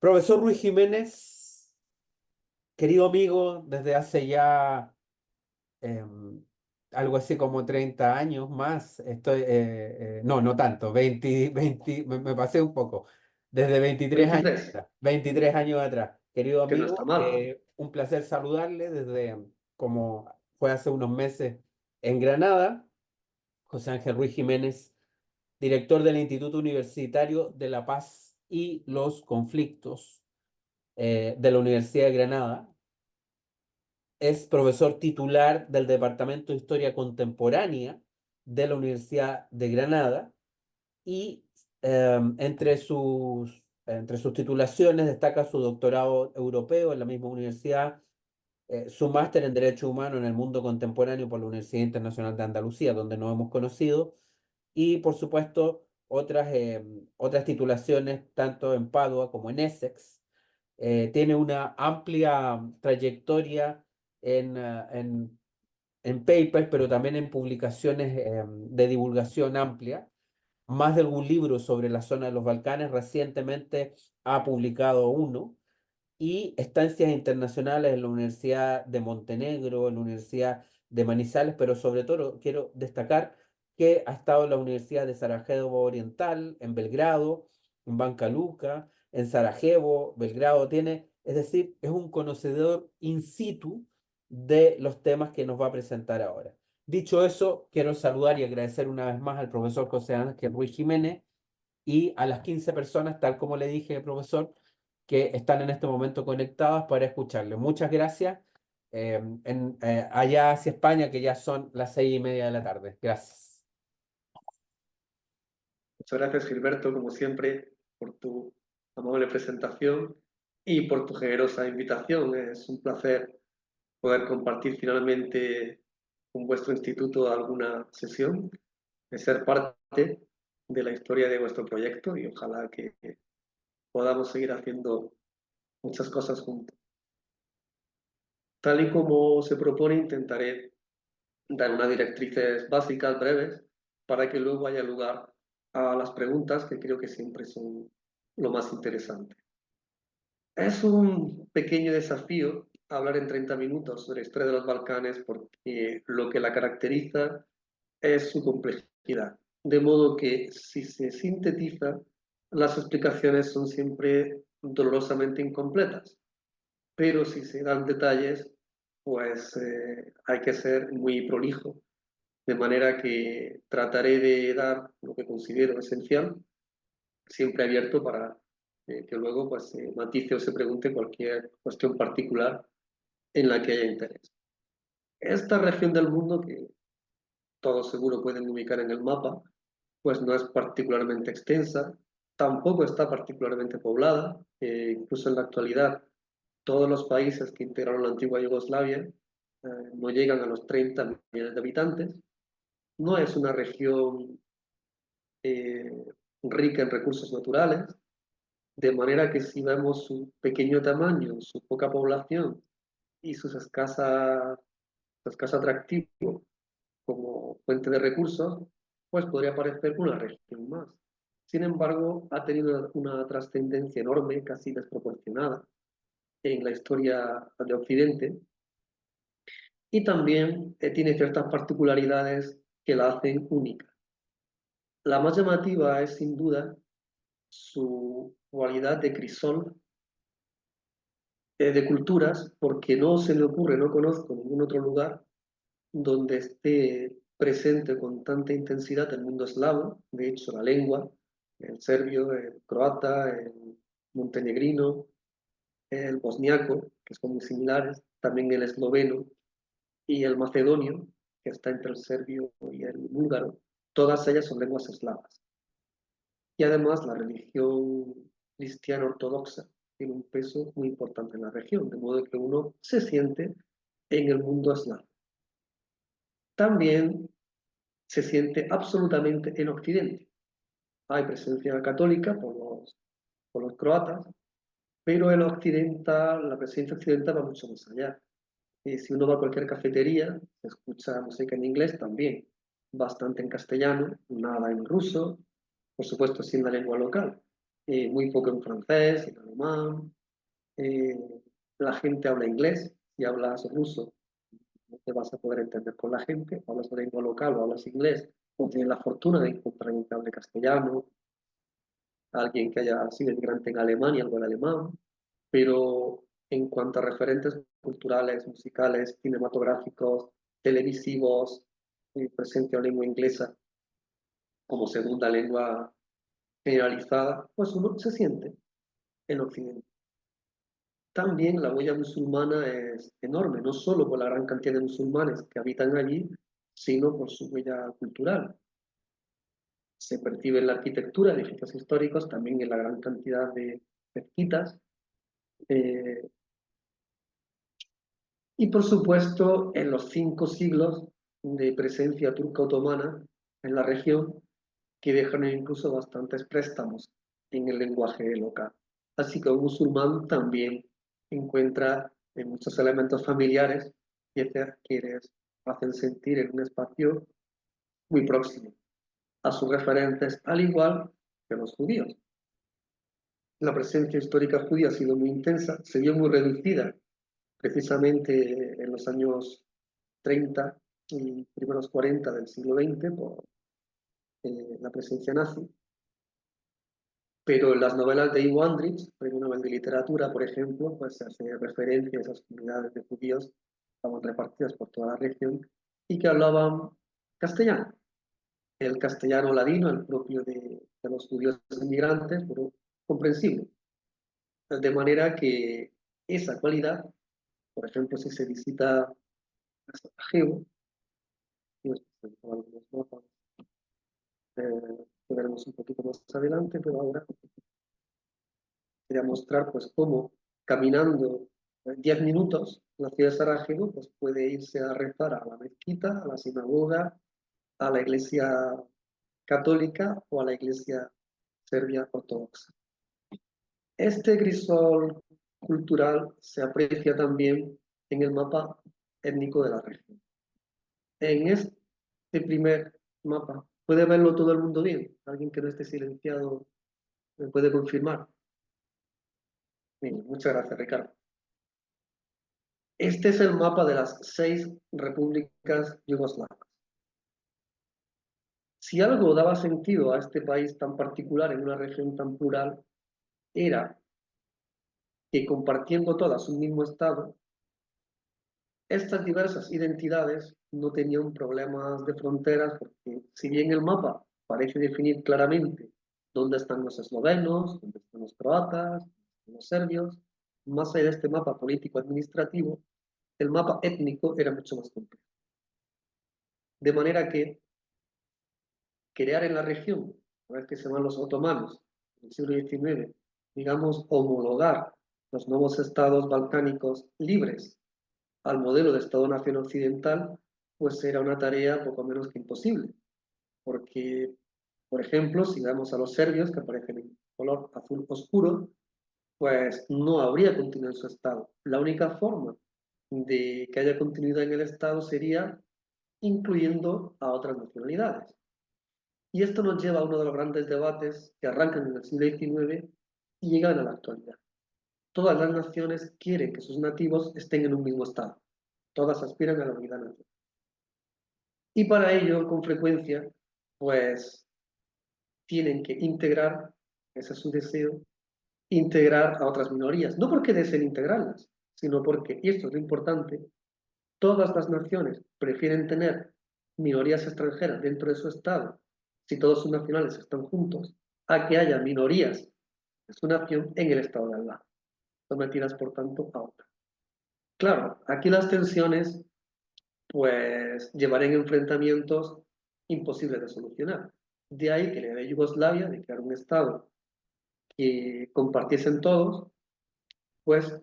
Profesor Ruiz Jiménez, querido amigo, desde hace ya em, algo así como 30 años más, no, no tanto, 20, me pasé un poco, desde 23, 23 años atrás. Querido que no está amigo, mal. un placer saludarle desde como fue hace unos meses en Granada, José Ángel Ruiz Jiménez, director del Instituto Universitario de la Paz y los Conflictos de la Universidad de Granada. Es profesor titular del Departamento de Historia Contemporánea de la Universidad de Granada y entre sus titulaciones destaca su doctorado europeo en la misma universidad, su máster en Derecho Humano en el Mundo Contemporáneo por la Universidad Internacional de Andalucía, donde nos hemos conocido, y por supuesto otras titulaciones tanto en Padua como en Essex. Tiene una amplia trayectoria en papers, pero también en publicaciones de divulgación amplia. Más de algún libro sobre la zona de los Balcanes. Recientemente ha publicado uno y estancias internacionales en la Universidad de Montenegro, en la Universidad de Manizales, pero sobre todo quiero destacar que ha estado en la Universidad de Sarajevo Oriental, en Belgrado, en Banca Luka, en Sarajevo, Belgrado es decir, es un conocedor in situ de los temas que nos va a presentar ahora. Dicho eso, quiero saludar y agradecer una vez más al profesor José Ángel Ruiz Jiménez y a las 15 personas, tal como le dije, profesor, que están en este momento conectadas para escucharle. Muchas gracias. Allá hacia España, que ya son las 6:30 de la tarde. Gracias. Muchas gracias, Gilberto, como siempre, por tu amable presentación y por tu generosa invitación. Es un placer poder compartir finalmente con vuestro instituto alguna sesión, de ser parte de la historia de vuestro proyecto y ojalá que podamos seguir haciendo muchas cosas juntos. Tal y como se propone, intentaré dar unas directrices básicas, breves, para que luego haya lugar a las preguntas que creo que siempre son lo más interesante. Es un pequeño desafío hablar en 30 minutos sobre la historia de los Balcanes porque lo que la caracteriza es su complejidad. De modo que si se sintetiza, las explicaciones son siempre dolorosamente incompletas, pero si se dan detalles, pues hay que ser muy prolijo, de manera que trataré de dar lo que considero esencial, siempre abierto para que luego pues, se matice o se pregunte cualquier cuestión particular en la que haya interés. Esta región del mundo, que todos seguro pueden ubicar en el mapa, pues no es particularmente extensa, tampoco está particularmente poblada, incluso en la actualidad todos los países que integraron la antigua Yugoslavia no llegan a los 30 millones de habitantes. No es una región eh, rica en recursos naturales, de manera que si vemos su pequeño tamaño, su poca población y su escaso atractivo como fuente de recursos, pues podría parecer una región más. Sin embargo, ha tenido una trascendencia enorme, casi desproporcionada, en la historia de Occidente y también tiene ciertas particularidades que la hacen única. La más llamativa es sin duda su cualidad de crisol de culturas, porque no se me ocurre, no conozco ningún otro lugar donde esté presente con tanta intensidad el mundo eslavo. De hecho, la lengua, el serbio, el croata, el montenegrino, el bosniaco, que son muy similares, también el esloveno y el macedonio, que está entre el serbio y el búlgaro, todas ellas son lenguas eslavas. Y además la religión cristiana ortodoxa tiene un peso muy importante en la región, de modo que uno se siente en el mundo eslavo. También se siente absolutamente en Occidente. Hay presencia católica por los croatas, pero la presencia occidental va mucho más allá. Si uno va a cualquier cafetería, se escucha música en inglés también, bastante en castellano, nada en ruso, por supuesto sin la lengua local. muy poco en francés, en alemán. eh, la gente habla inglés. Si hablas ruso, no te vas a poder entender con la gente. O hablas lengua local o hablas inglés, o tienes la fortuna de encontrar alguien que hable castellano, alguien que haya sido inmigrante en Alemania, algo en alemán. Pero en cuanto a referentes culturales, musicales, cinematográficos, televisivos, presencia de lengua inglesa como segunda lengua generalizada, pues uno se siente en Occidente. También la huella musulmana es enorme, no solo por la gran cantidad de musulmanes que habitan allí, sino por su huella cultural. Se percibe en la arquitectura, de edificios históricos, también en la gran cantidad de mezquitas, eh, y por supuesto en los 5 siglos de presencia turca otomana en la región, que dejan incluso bastantes préstamos en el lenguaje local. Así que un musulmán también encuentra muchos elementos familiares que les hacen sentir en un espacio muy próximo a sus referentes, al igual que los judíos. La presencia histórica judía ha sido muy intensa, se vio muy reducida precisamente en los años 30 y primeros 40 del siglo XX por la presencia nazi. Pero en las novelas de Ivo Andrić, premio Nobel de Literatura, por ejemplo, pues se hace referencia a esas comunidades de judíos que estaban repartidas por toda la región y que hablaban castellano. El castellano ladino, el propio de los judíos inmigrantes, pero comprensible. De manera que esa cualidad, por ejemplo, si se visita Sarajevo, y os presento algunos mapas que veremos un poquito más adelante, pero ahora quería mostrar pues cómo caminando 10 minutos en la ciudad de Sarajevo pues puede irse a rezar a la mezquita, a la sinagoga, a la iglesia católica o a la iglesia serbia ortodoxa. Este crisol cultural se aprecia también en el mapa étnico de la región. En este primer mapa, ¿puede verlo todo el mundo bien? ¿Alguien que no esté silenciado me puede confirmar? Bien, muchas gracias, Ricardo. Este es el mapa de las 6 repúblicas yugoslavas. Si algo daba sentido a este país tan particular en una región tan plural, era que compartiendo todas un mismo Estado, estas diversas identidades no tenían problemas de fronteras, porque si bien el mapa parece definir claramente dónde están los eslovenos, dónde están los croatas, dónde están los serbios, más allá de este mapa político-administrativo, el mapa étnico era mucho más complejo. De manera que crear en la región, una vez que se van los otomanos, en el siglo XIX, digamos, homologar los nuevos estados balcánicos libres al modelo de Estado-Nación occidental, pues era una tarea poco menos que imposible. Porque, por ejemplo, si vemos a los serbios, que aparecen en color azul oscuro, pues no habría continuidad en su Estado. La única forma de que haya continuidad en el Estado sería incluyendo a otras nacionalidades. Y esto nos lleva a uno de los grandes debates que arrancan en el siglo XIX y llegan a la actualidad. Todas las naciones quieren que sus nativos estén en un mismo estado. Todas aspiran a la unidad nacional. Y para ello, con frecuencia, pues tienen que integrar, ese es su deseo, integrar a otras minorías. No porque deseen integrarlas, sino porque, y esto es lo importante, todas las naciones prefieren tener minorías extranjeras dentro de su Estado, si todos sus nacionales están juntos, a que haya minorías de su nación en el Estado de al lado, sometidas por tanto a otra. Claro, aquí las tensiones pues llevarían enfrentamientos imposibles de solucionar. De ahí que la idea de Yugoslavia, de crear un Estado que compartiesen todos, pues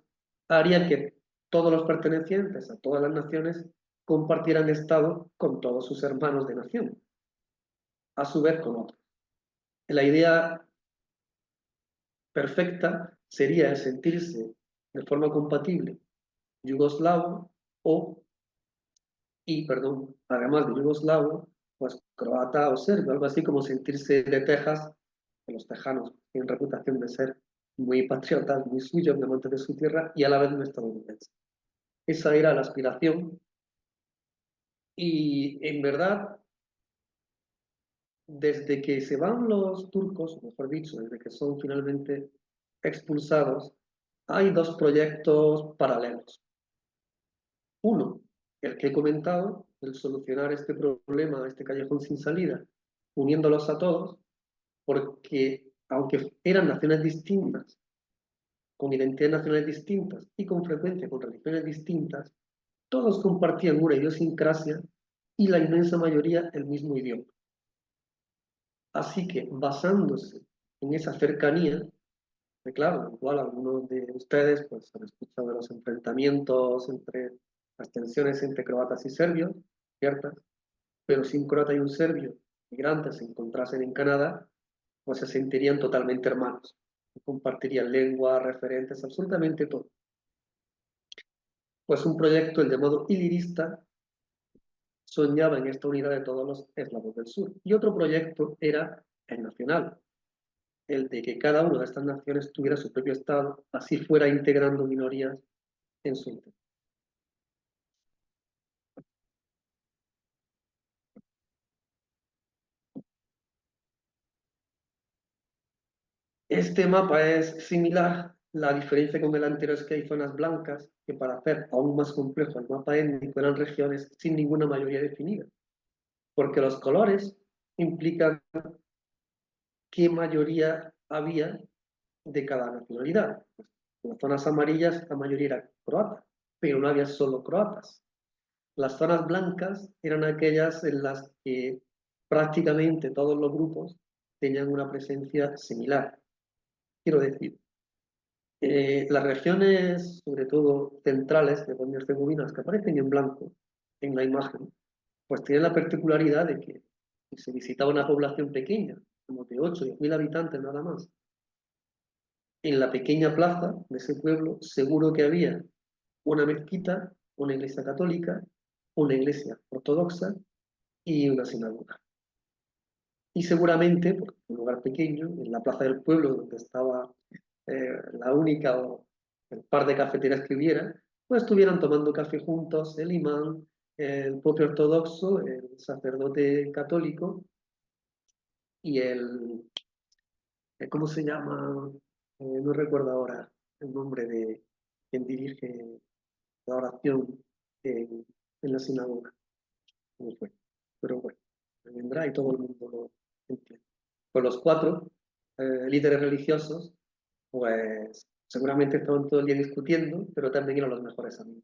haría que todos los pertenecientes a todas las naciones compartieran Estado con todos sus hermanos de nación, a su vez con otros. La idea perfecta sería sentirse de forma compatible yugoslavo o, y perdón, además de yugoslavo, pues croata o serbio, algo así como sentirse de Texas que los tejanos tienen reputación de ser muy patriotas, muy suyos, de amantes de su tierra, y a la vez muy estadounidenses. Esa era la aspiración, y en verdad, desde que se van los turcos, o mejor dicho, desde que son finalmente expulsados, hay dos proyectos paralelos. Uno, el que he comentado, el solucionar este problema, este callejón sin salida, uniéndolos a todos, porque aunque eran naciones distintas, con identidades nacionales distintas y con frecuencia con religiones distintas, todos compartían una idiosincrasia y la inmensa mayoría el mismo idioma. Así que, basándose en esa cercanía, que claro, igual algunos de ustedes pues, han escuchado de los enfrentamientos entre las tensiones entre croatas y serbios, ¿ciertas? Pero si un croata y un serbio migrantes se encontrasen en Canadá, pues se sentirían totalmente hermanos, compartirían lengua, referentes, absolutamente todo. Pues un proyecto, el llamado Ilirista, soñaba en esta unidad de todos los eslavos del sur. Y otro proyecto era el nacional, el de que cada una de estas naciones tuviera su propio Estado, así fuera integrando minorías en su interior. Este mapa es similar, la diferencia con el anterior es que hay zonas blancas que para hacer aún más complejo el mapa étnico eran regiones sin ninguna mayoría definida, porque los colores implican qué mayoría había de cada nacionalidad. En las zonas amarillas la mayoría era croata, pero no había solo croatas. Las zonas blancas eran aquellas en las que prácticamente todos los grupos tenían una presencia similar. Quiero decir, las regiones, sobre todo centrales de Bosnia y Herzegovina, las que aparecen en blanco en la imagen, pues tienen la particularidad de que si se visitaba una población pequeña, como de 8 o 10 mil habitantes nada más, en la pequeña plaza de ese pueblo seguro que había una mezquita, una iglesia católica, una iglesia ortodoxa y una sinagoga. Y seguramente, porque es un lugar pequeño, en la plaza del pueblo donde estaba la única o el par de cafeteras que hubiera, pues estuvieran tomando café juntos el imán, el propio ortodoxo, el sacerdote católico y ¿cómo se llama? No recuerdo ahora el nombre de quien dirige la oración en la sinagoga. ¿Cómo fue? Pero bueno, vendrá y todo el mundo lo entiende. Pues los cuatro líderes religiosos, pues seguramente estaban todo el día discutiendo, pero también eran los mejores amigos.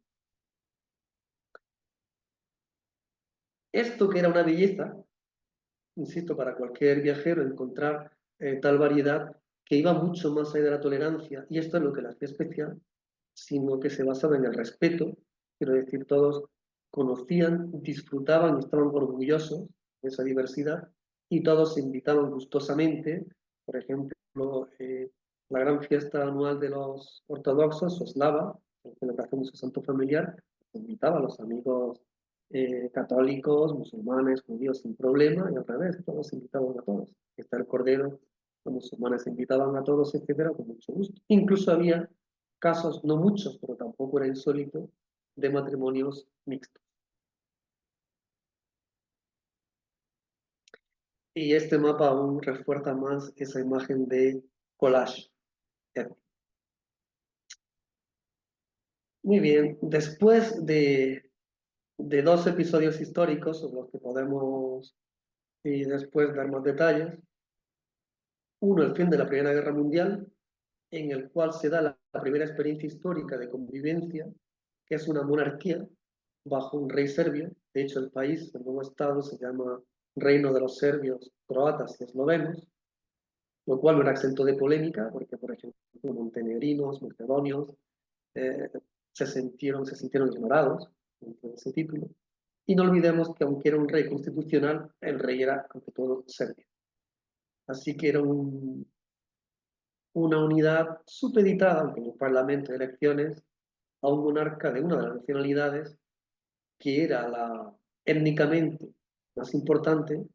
Esto que era una belleza, insisto, para cualquier viajero encontrar tal variedad que iba mucho más allá de la tolerancia, y esto es lo que la hacía especial, sino que se basaba en el respeto, quiero decir, todos conocían, disfrutaban y estaban orgullosos de esa diversidad, y todos se invitaban gustosamente, por ejemplo, la gran fiesta anual de los ortodoxos, Oslava, la celebración de su santo familiar, invitaba a los amigos católicos, musulmanes, judíos sin problema, y al revés, todos invitaban a todos. Está el Cordero, los musulmanes invitaban a todos, etcétera, con mucho gusto. Incluso había casos, no muchos, pero tampoco era insólito, de matrimonios mixtos. Y este mapa aún refuerza más esa imagen de collage. Muy bien, después de dos episodios históricos sobre los que podemos y después dar más detalles, uno, el fin de la Primera Guerra Mundial, en el cual se da la primera experiencia histórica de convivencia, que es una monarquía bajo un rey serbio. De hecho, el país, el nuevo estado, se llama Reino de los Serbios, Croatas y Eslovenos, lo cual no era exento de polémica, porque, por ejemplo, montenegrinos, macedonios, eh, se sintieron ignorados entre ese título. Y no olvidemos que, aunque era un rey constitucional, el rey era, ante todo, serbio. Así que era una unidad supeditada, aunque en un parlamento de elecciones, a un monarca de una de las nacionalidades que era la étnicamente más importante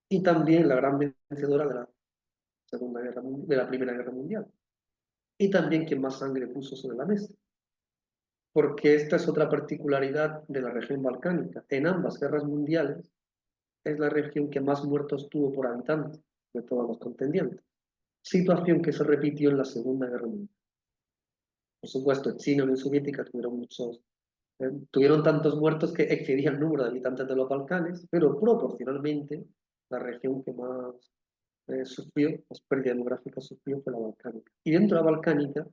y también la gran vencedora de la de la Primera Guerra Mundial. Y también quien más sangre puso sobre la mesa. Porque esta es otra particularidad de la región balcánica. En ambas guerras mundiales es la región que más muertos tuvo por habitante de todos los contendientes. Situación que se repitió en la Segunda Guerra Mundial. Por supuesto, China y la Unión Soviética tuvieron tantos muertos que excedía el número de habitantes de los Balcanes, pero proporcionalmente la región que más sufrió, más pérdida demográfica sufrió fue la balcánica. Y dentro de la balcánica,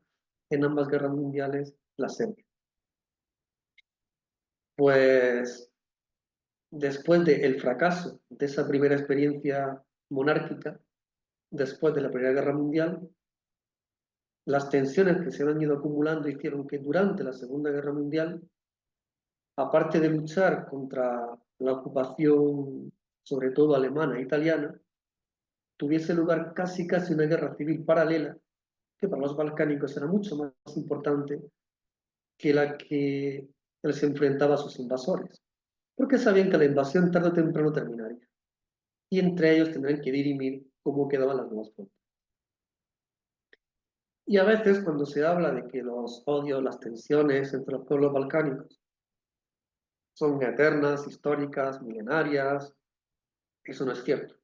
en ambas guerras mundiales, la Serbia. Pues después del fracaso de esa primera experiencia monárquica, después de la Primera Guerra Mundial, las tensiones que se han ido acumulando hicieron que durante la Segunda Guerra Mundial, aparte de luchar contra la ocupación, sobre todo alemana e italiana, tuviese lugar casi una guerra civil paralela, que para los balcánicos era mucho más importante que la que les enfrentaba a sus invasores, porque sabían que la invasión tarde o temprano terminaría, y entre ellos tendrían que dirimir cómo quedaban las nuevas fronteras. Y a veces cuando se habla de que los odios, las tensiones entre los pueblos balcánicos son eternas, históricas, milenarias, eso no es cierto.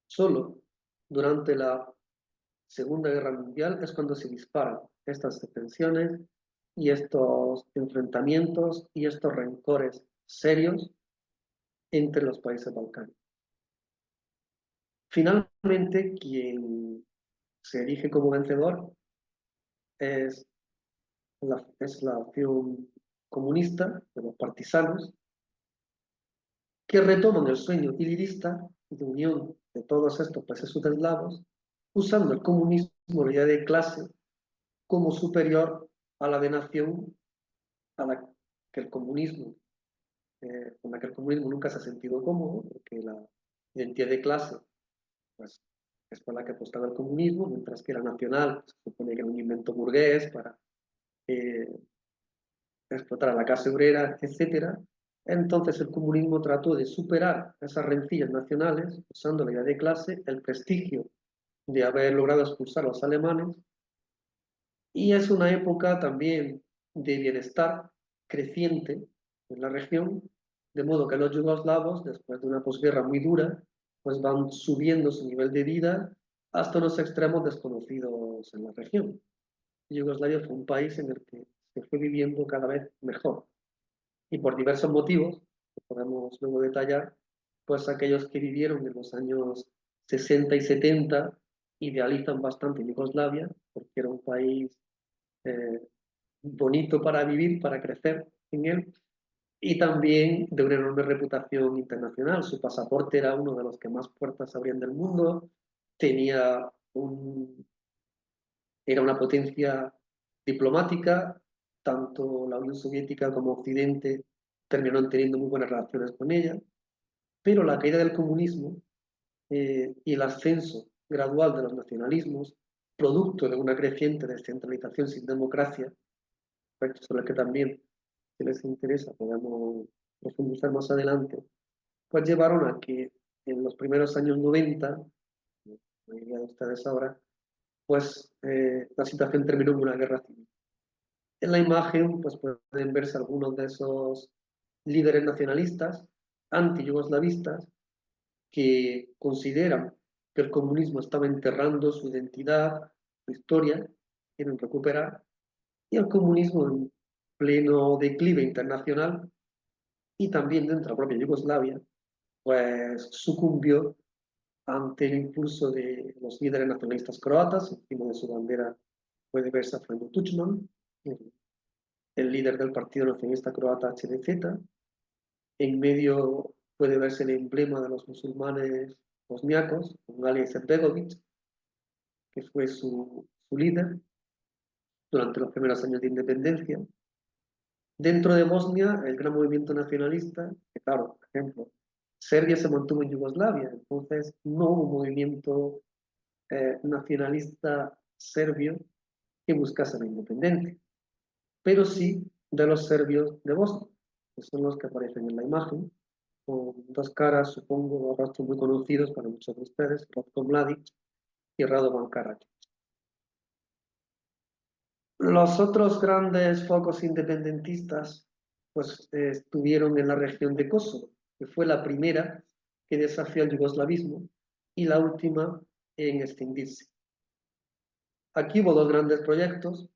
Solo durante la Segunda Guerra Mundial es cuando se disparan estas tensiones y estos enfrentamientos y estos rencores serios entre los países balcánicos. Finalmente, quien se elige como vencedor es la opción comunista de los partisanos, que retoman el sueño ilirista de unión de todos estos países eslavos, usando el comunismo, la idea de clase, como superior a la de nación, a la que el comunismo, con la que el comunismo nunca se ha sentido cómodo, porque la identidad de clase pues, es por la que apostaba el comunismo, mientras que la nacional se supone que era un invento burgués para eh, explotar a la clase obrera, etcétera. Entonces el comunismo trató de superar esas rencillas nacionales usando la idea de clase, el prestigio de haber logrado expulsar a los alemanes, y es una época también de bienestar creciente en la región, de modo que los yugoslavos, después de una posguerra muy dura, pues van subiendo su nivel de vida hasta unos extremos desconocidos en la región. Yugoslavia fue un país en el que se fue viviendo cada vez mejor. Y por diversos motivos, que podemos luego detallar, pues aquellos que vivieron en los años 60 y 70 idealizan bastante Yugoslavia, porque era un país eh, bonito para vivir, para crecer en él, y también de una enorme reputación internacional. Su pasaporte era uno de los que más puertas abrían del mundo, tenía era una potencia diplomática, tanto la Unión Soviética como Occidente terminaron teniendo muy buenas relaciones con ella, pero la caída del comunismo y el ascenso gradual de los nacionalismos, producto de una creciente descentralización sin democracia, sobre el que también, si les interesa, podemos profundizar más adelante, pues llevaron a que en los primeros años 90, la mayoría de ustedes ahora, pues la situación terminó en una guerra civil. En la imagen pues pueden verse algunos de esos líderes nacionalistas, anti-yugoslavistas, que consideran que el comunismo estaba enterrando su identidad, su historia, quieren recuperar, y el comunismo en pleno declive internacional y también dentro de la propia Yugoslavia, pues sucumbió ante el impulso de los líderes nacionalistas croatas. Encima de su bandera puede verse a Franjo Tuđman, el líder del Partido Nacionalista Croata HDZ. En medio puede verse el emblema de los musulmanes bosniacos, con Ali Izetbegović, que fue su líder durante los primeros años de independencia. Dentro de Bosnia, el gran movimiento nacionalista, que claro, por ejemplo, Serbia se mantuvo en Yugoslavia, entonces no hubo un movimiento nacionalista serbio que buscase la independencia, pero sí de los serbios de Bosnia, que son los que aparecen en la imagen, con dos caras, supongo, rostros muy conocidos para muchos de ustedes, Ratko Mladic y Radovan Karadzic. Los otros grandes focos independentistas pues, estuvieron en la región de Kosovo, que fue la primera que desafió el yugoslavismo y la última en extinguirse. Aquí hubo dos grandes proyectos,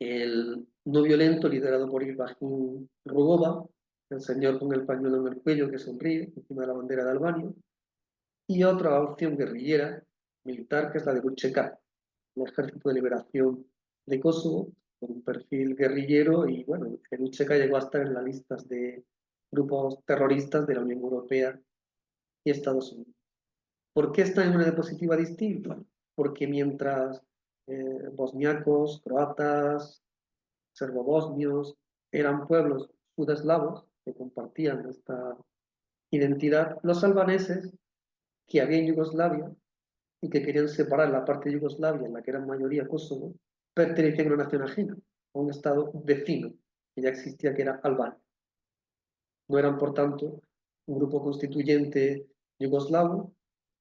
el no violento liderado por Ibrahim Rugova, el señor con el pañuelo en el cuello que sonríe encima de la bandera de Albania, y otra opción guerrillera militar que es la de Vučeka, el Ejército de Liberación de Kosovo, con un perfil guerrillero y bueno, Vučeka llegó a estar en las listas de grupos terroristas de la Unión Europea y Estados Unidos. ¿Por qué está en una diapositiva distinta? Porque mientras bosniacos, croatas, serbobosnios eran pueblos sudeslavos que compartían esta identidad, los albaneses que había en Yugoslavia y que querían separar la parte de Yugoslavia, en la que eran mayoría Kosovo, pertenecían a una nación ajena, a un estado vecino que ya existía, que era Albania. No eran, por tanto, un grupo constituyente yugoslavo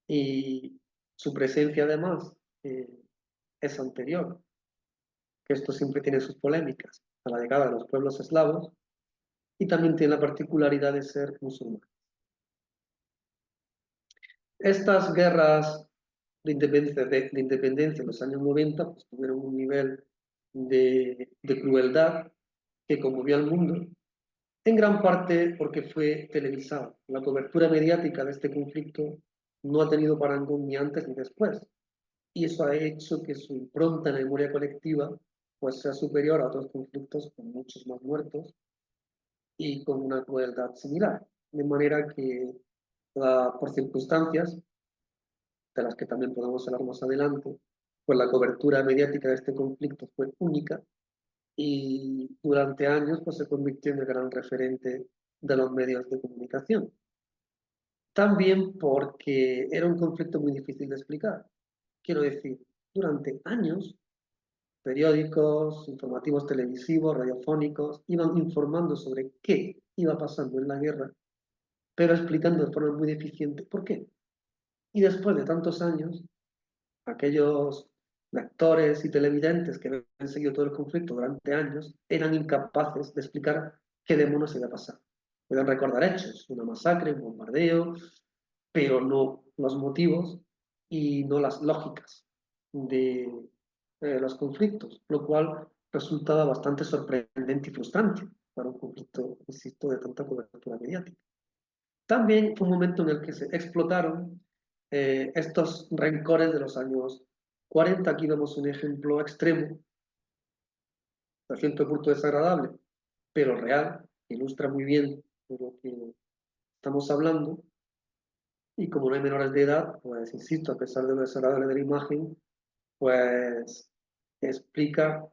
y su presencia, además, es anterior, que esto siempre tiene sus polémicas, a la llegada de los pueblos eslavos, y también tiene la particularidad de ser musulmanes. Estas guerras de independencia en los años 90 pues, tuvieron un nivel de crueldad que conmovió al mundo, en gran parte porque fue televisado. La cobertura mediática de este conflicto no ha tenido parangón ni antes ni después, y eso ha hecho que su impronta en la memoria colectiva pues, sea superior a otros conflictos con muchos más muertos y con una crueldad similar. De manera que, por circunstancias, de las que también podemos hablar más adelante, pues la cobertura mediática de este conflicto fue única y durante años pues, se convirtió en el gran referente de los medios de comunicación. También porque era un conflicto muy difícil de explicar. Quiero decir, durante años, periódicos, informativos televisivos, radiofónicos, iban informando sobre qué iba pasando en la guerra, pero explicando de forma muy deficiente por qué. Y después de tantos años, aquellos lectores y televidentes que habían seguido todo el conflicto durante años eran incapaces de explicar qué demonios iba a pasar. Pueden recordar hechos, una masacre, un bombardeo, pero no los motivos y no las lógicas de los conflictos, lo cual resultaba bastante sorprendente y frustrante para un conflicto, insisto, de tanta cobertura mediática. También fue un momento en el que se explotaron estos rencores de los años 40. Aquí vemos un ejemplo extremo, lo siento, oculto desagradable, pero real, que ilustra muy bien de lo que estamos hablando. Y como no hay menores de edad, pues insisto, a pesar de lo desagradable de la imagen, pues explica,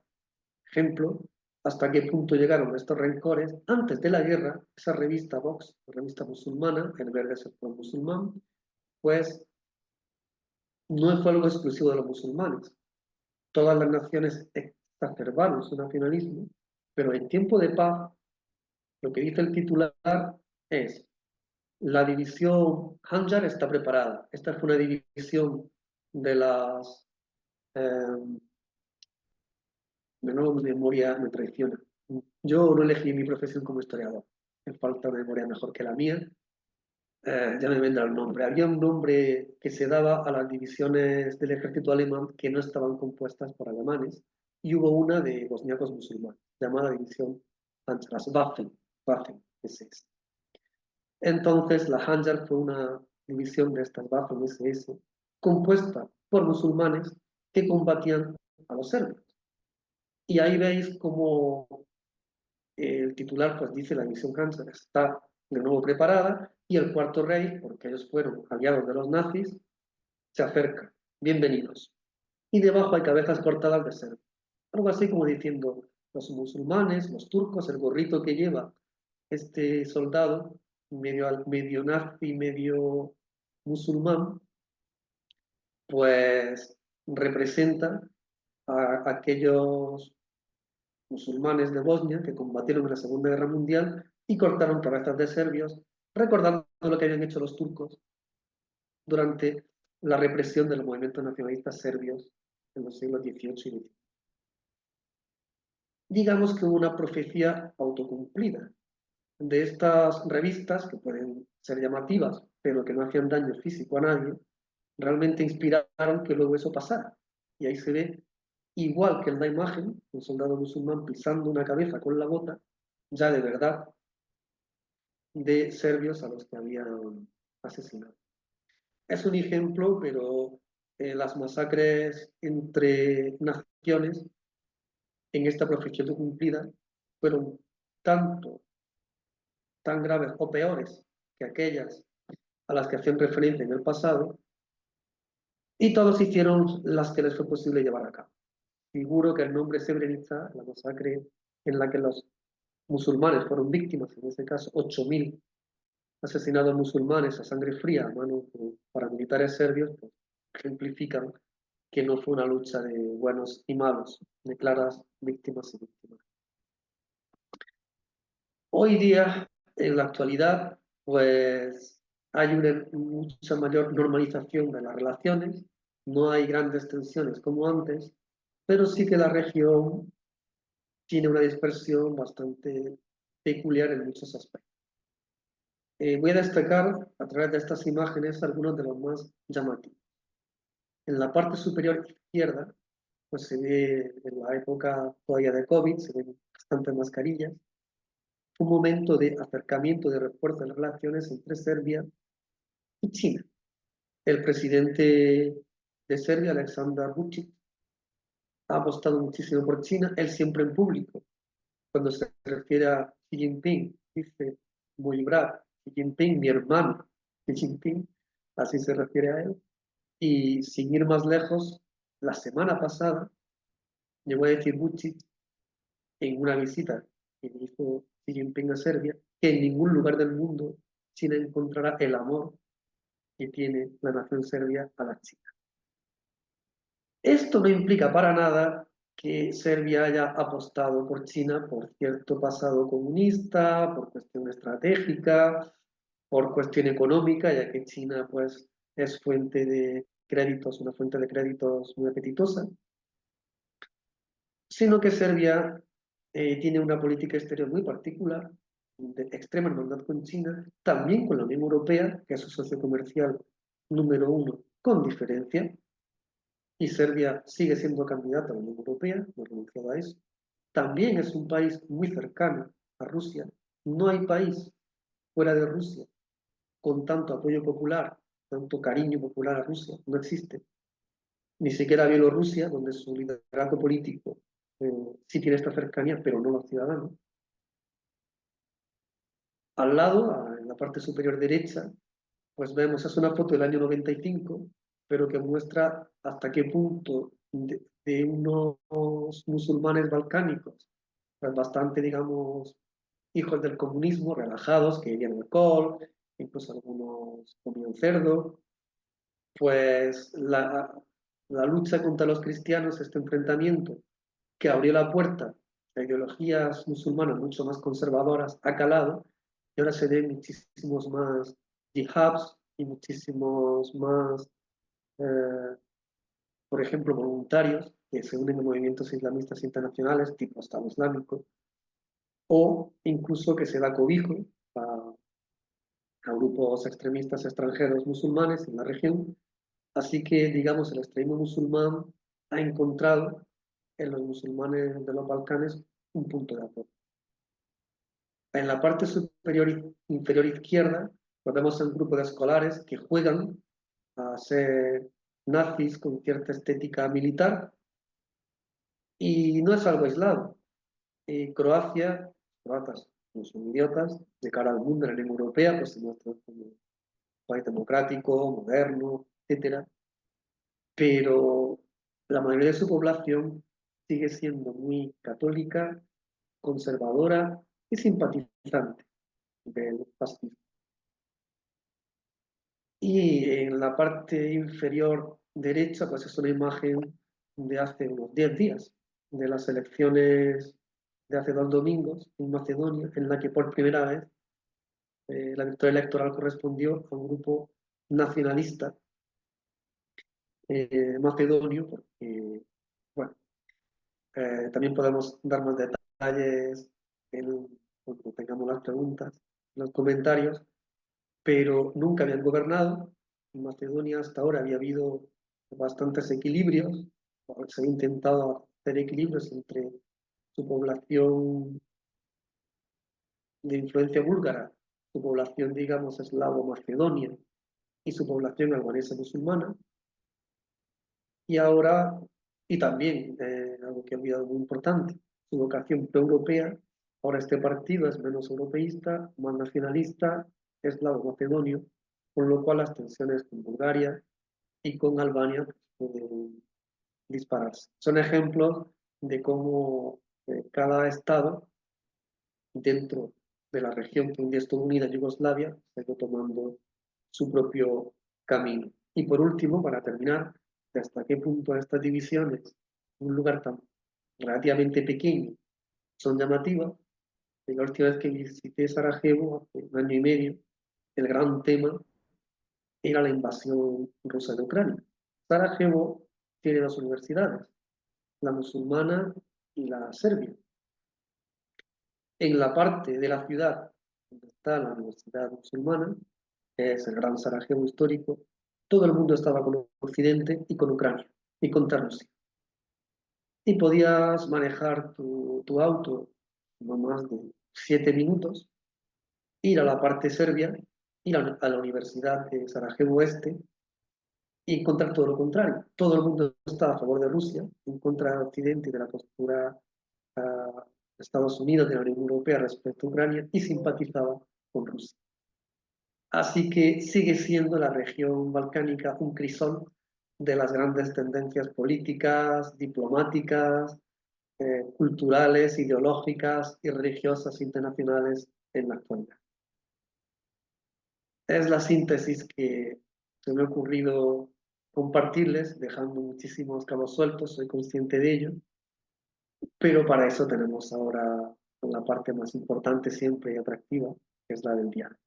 ejemplo, hasta qué punto llegaron estos rencores. Antes de la guerra, esa revista Vox, la revista musulmana, El Verde es el pueblo musulmán, pues no fue algo exclusivo de los musulmanes. Todas las naciones exacerbaron su nacionalismo, pero en tiempo de paz, lo que dice el titular es: la división Hanjar está preparada. Esta fue una división de las... de nuevo, mi memoria me traiciona. Yo no elegí mi profesión como historiador. Me falta una memoria mejor que la mía. Ya me vendrá el nombre. Había un nombre que se daba a las divisiones del ejército alemán que no estaban compuestas por alemanes, y hubo una de bosniacos musulmanes, llamada división Hanjar, las Waffen SS. Entonces, la Hanjar fue una división de estas Waffen SS compuesta por musulmanes que combatían a los serbios. Y ahí veis cómo el titular pues dice: la división Hanjar está de nuevo preparada y el Cuarto Reich, porque ellos fueron aliados de los nazis, se acerca. Bienvenidos. Y debajo hay cabezas cortadas de serbios. Algo así como diciendo: los musulmanes, los turcos, el gorrito que lleva este soldado, medio nazi, medio musulmán, pues representa a aquellos musulmanes de Bosnia que combatieron en la Segunda Guerra Mundial y cortaron cabezas de serbios, recordando lo que habían hecho los turcos durante la represión de los movimientos nacionalistas serbios en los siglos XVIII y XIX. Digamos que hubo una profecía autocumplida de estas revistas, que pueden ser llamativas, pero que no hacían daño físico a nadie, realmente inspiraron que luego eso pasara. Y ahí se ve, igual que en la imagen, un soldado musulmán pisando una cabeza con la bota, ya de verdad, de serbios a los que habían asesinado. Es un ejemplo, pero las masacres entre naciones en esta profecía cumplida fueron tanto, tan graves o peores que aquellas a las que hacían referencia en el pasado, y todos hicieron las que les fue posible llevar a cabo. Figuro que el nombre Srebrenica, la masacre en la que los musulmanes fueron víctimas, en ese caso 8.000 asesinados musulmanes a sangre fría a manos de paramilitares serbios, pues, ejemplifican que no fue una lucha de buenos y malos, de claras víctimas y víctimas. Hoy día, en la actualidad, pues hay una mucha mayor normalización de las relaciones, no hay grandes tensiones como antes, pero sí que la región tiene una dispersión bastante peculiar en muchos aspectos. Voy a destacar a través de estas imágenes algunos de los más llamativos. En la parte superior izquierda, pues se ve en la época todavía de COVID, se ven bastantes mascarillas, un momento de acercamiento, de refuerzo de las relaciones entre Serbia y China. El presidente de Serbia, Aleksandar Vučić, ha apostado muchísimo por China, él siempre en público. Cuando se refiere a Xi Jinping, dice muy bravo, Xi Jinping, mi hermano, Xi Jinping, así se refiere a él. Y sin ir más lejos, la semana pasada llegó a decir Vučić en una visita que hizo Xi Jinping a Serbia, que en ningún lugar del mundo China encontrará el amor que tiene la nación serbia a la China. Esto no implica para nada que Serbia haya apostado por China por cierto pasado comunista, por cuestión estratégica, por cuestión económica, ya que China pues es fuente de créditos, una fuente de créditos muy apetitosa, sino que Serbia tiene una política exterior muy particular, de extrema hermandad con China, también con la Unión Europea, que es su socio comercial número uno, con diferencia, y Serbia sigue siendo candidata a la Unión Europea, no ha renunciado a eso. También es un país muy cercano a Rusia. No hay país fuera de Rusia con tanto apoyo popular, tanto cariño popular a Rusia, no existe. Ni siquiera Bielorrusia, donde su liderazgo político sí tiene esta cercanía, pero no los ciudadanos. Al lado, en la parte superior derecha, pues vemos, es una foto del año 95, pero que muestra hasta qué punto de unos musulmanes balcánicos, pues bastante, digamos, hijos del comunismo, relajados, que bebían alcohol, incluso algunos comían cerdo, pues la lucha contra los cristianos, este enfrentamiento que abrió la puerta a ideologías musulmanas mucho más conservadoras, ha calado, y ahora se ven muchísimos más jihads y muchísimos más, eh, por ejemplo, voluntarios que se unen a movimientos islamistas internacionales tipo Estado Islámico, o incluso que se da cobijo a grupos extremistas extranjeros musulmanes en la región. Así que, digamos, el extremismo musulmán ha encontrado en los musulmanes de los Balcanes un punto de apoyo. En la parte superior inferior izquierda podemos un grupo de escolares que juegan a ser nazis con cierta estética militar, y no es algo aislado. Croacia, croatas no son idiotas, de cara al mundo, en la Unión Europea, pues se muestra como un país democrático, moderno, etcétera, pero la mayoría de su población sigue siendo muy católica, conservadora y simpatizante del fascismo. Y en la parte inferior derecha, pues es una imagen de hace unos 10 días, de las elecciones de hace 2 domingos en Macedonia, en la que por primera vez la victoria electoral correspondió a un grupo nacionalista macedonio, porque, bueno, también podemos dar más detalles cuando tengamos las preguntas, los comentarios, pero nunca habían gobernado. En Macedonia hasta ahora había habido bastantes equilibrios, se ha intentado hacer equilibrios entre su población de influencia búlgara, su población, digamos, eslavo-macedonia y su población albanesa musulmana. Y ahora, y también, algo que he olvidado muy importante, su vocación pro-europea. Ahora este partido es menos europeísta, más nacionalista, eslavo-macedonio, con lo cual las tensiones con Bulgaria y con Albania pues, pueden dispararse. Son ejemplos de cómo cada estado dentro de la región que un día estuvo unida, Yugoslavia, se ha ido tomando su propio camino. Y por último, para terminar, de hasta qué punto estas divisiones, un lugar tan relativamente pequeño, son llamativas. La última vez que visité Sarajevo, hace un año y medio, el gran tema era la invasión rusa de Ucrania. Sarajevo tiene dos universidades, la musulmana y la serbia. En la parte de la ciudad donde está la universidad musulmana, que es el gran Sarajevo histórico, todo el mundo estaba con Occidente y con Ucrania y contra Rusia. Y podías manejar tu auto no más de 7 minutos, ir a la parte serbia, ir a la Universidad de Sarajevo Este y encontrar todo lo contrario. Todo el mundo estaba a favor de Rusia, en contra de Occidente y de la postura de Estados Unidos, de la Unión Europea respecto a Ucrania y simpatizaba con Rusia. Así que sigue siendo la región balcánica un crisol de las grandes tendencias políticas, diplomáticas, culturales, ideológicas y religiosas internacionales en la actualidad. Es la síntesis que se me ha ocurrido compartirles, dejando muchísimos cabos sueltos, soy consciente de ello, pero para eso tenemos ahora la parte más importante siempre y atractiva, que es la del diálogo.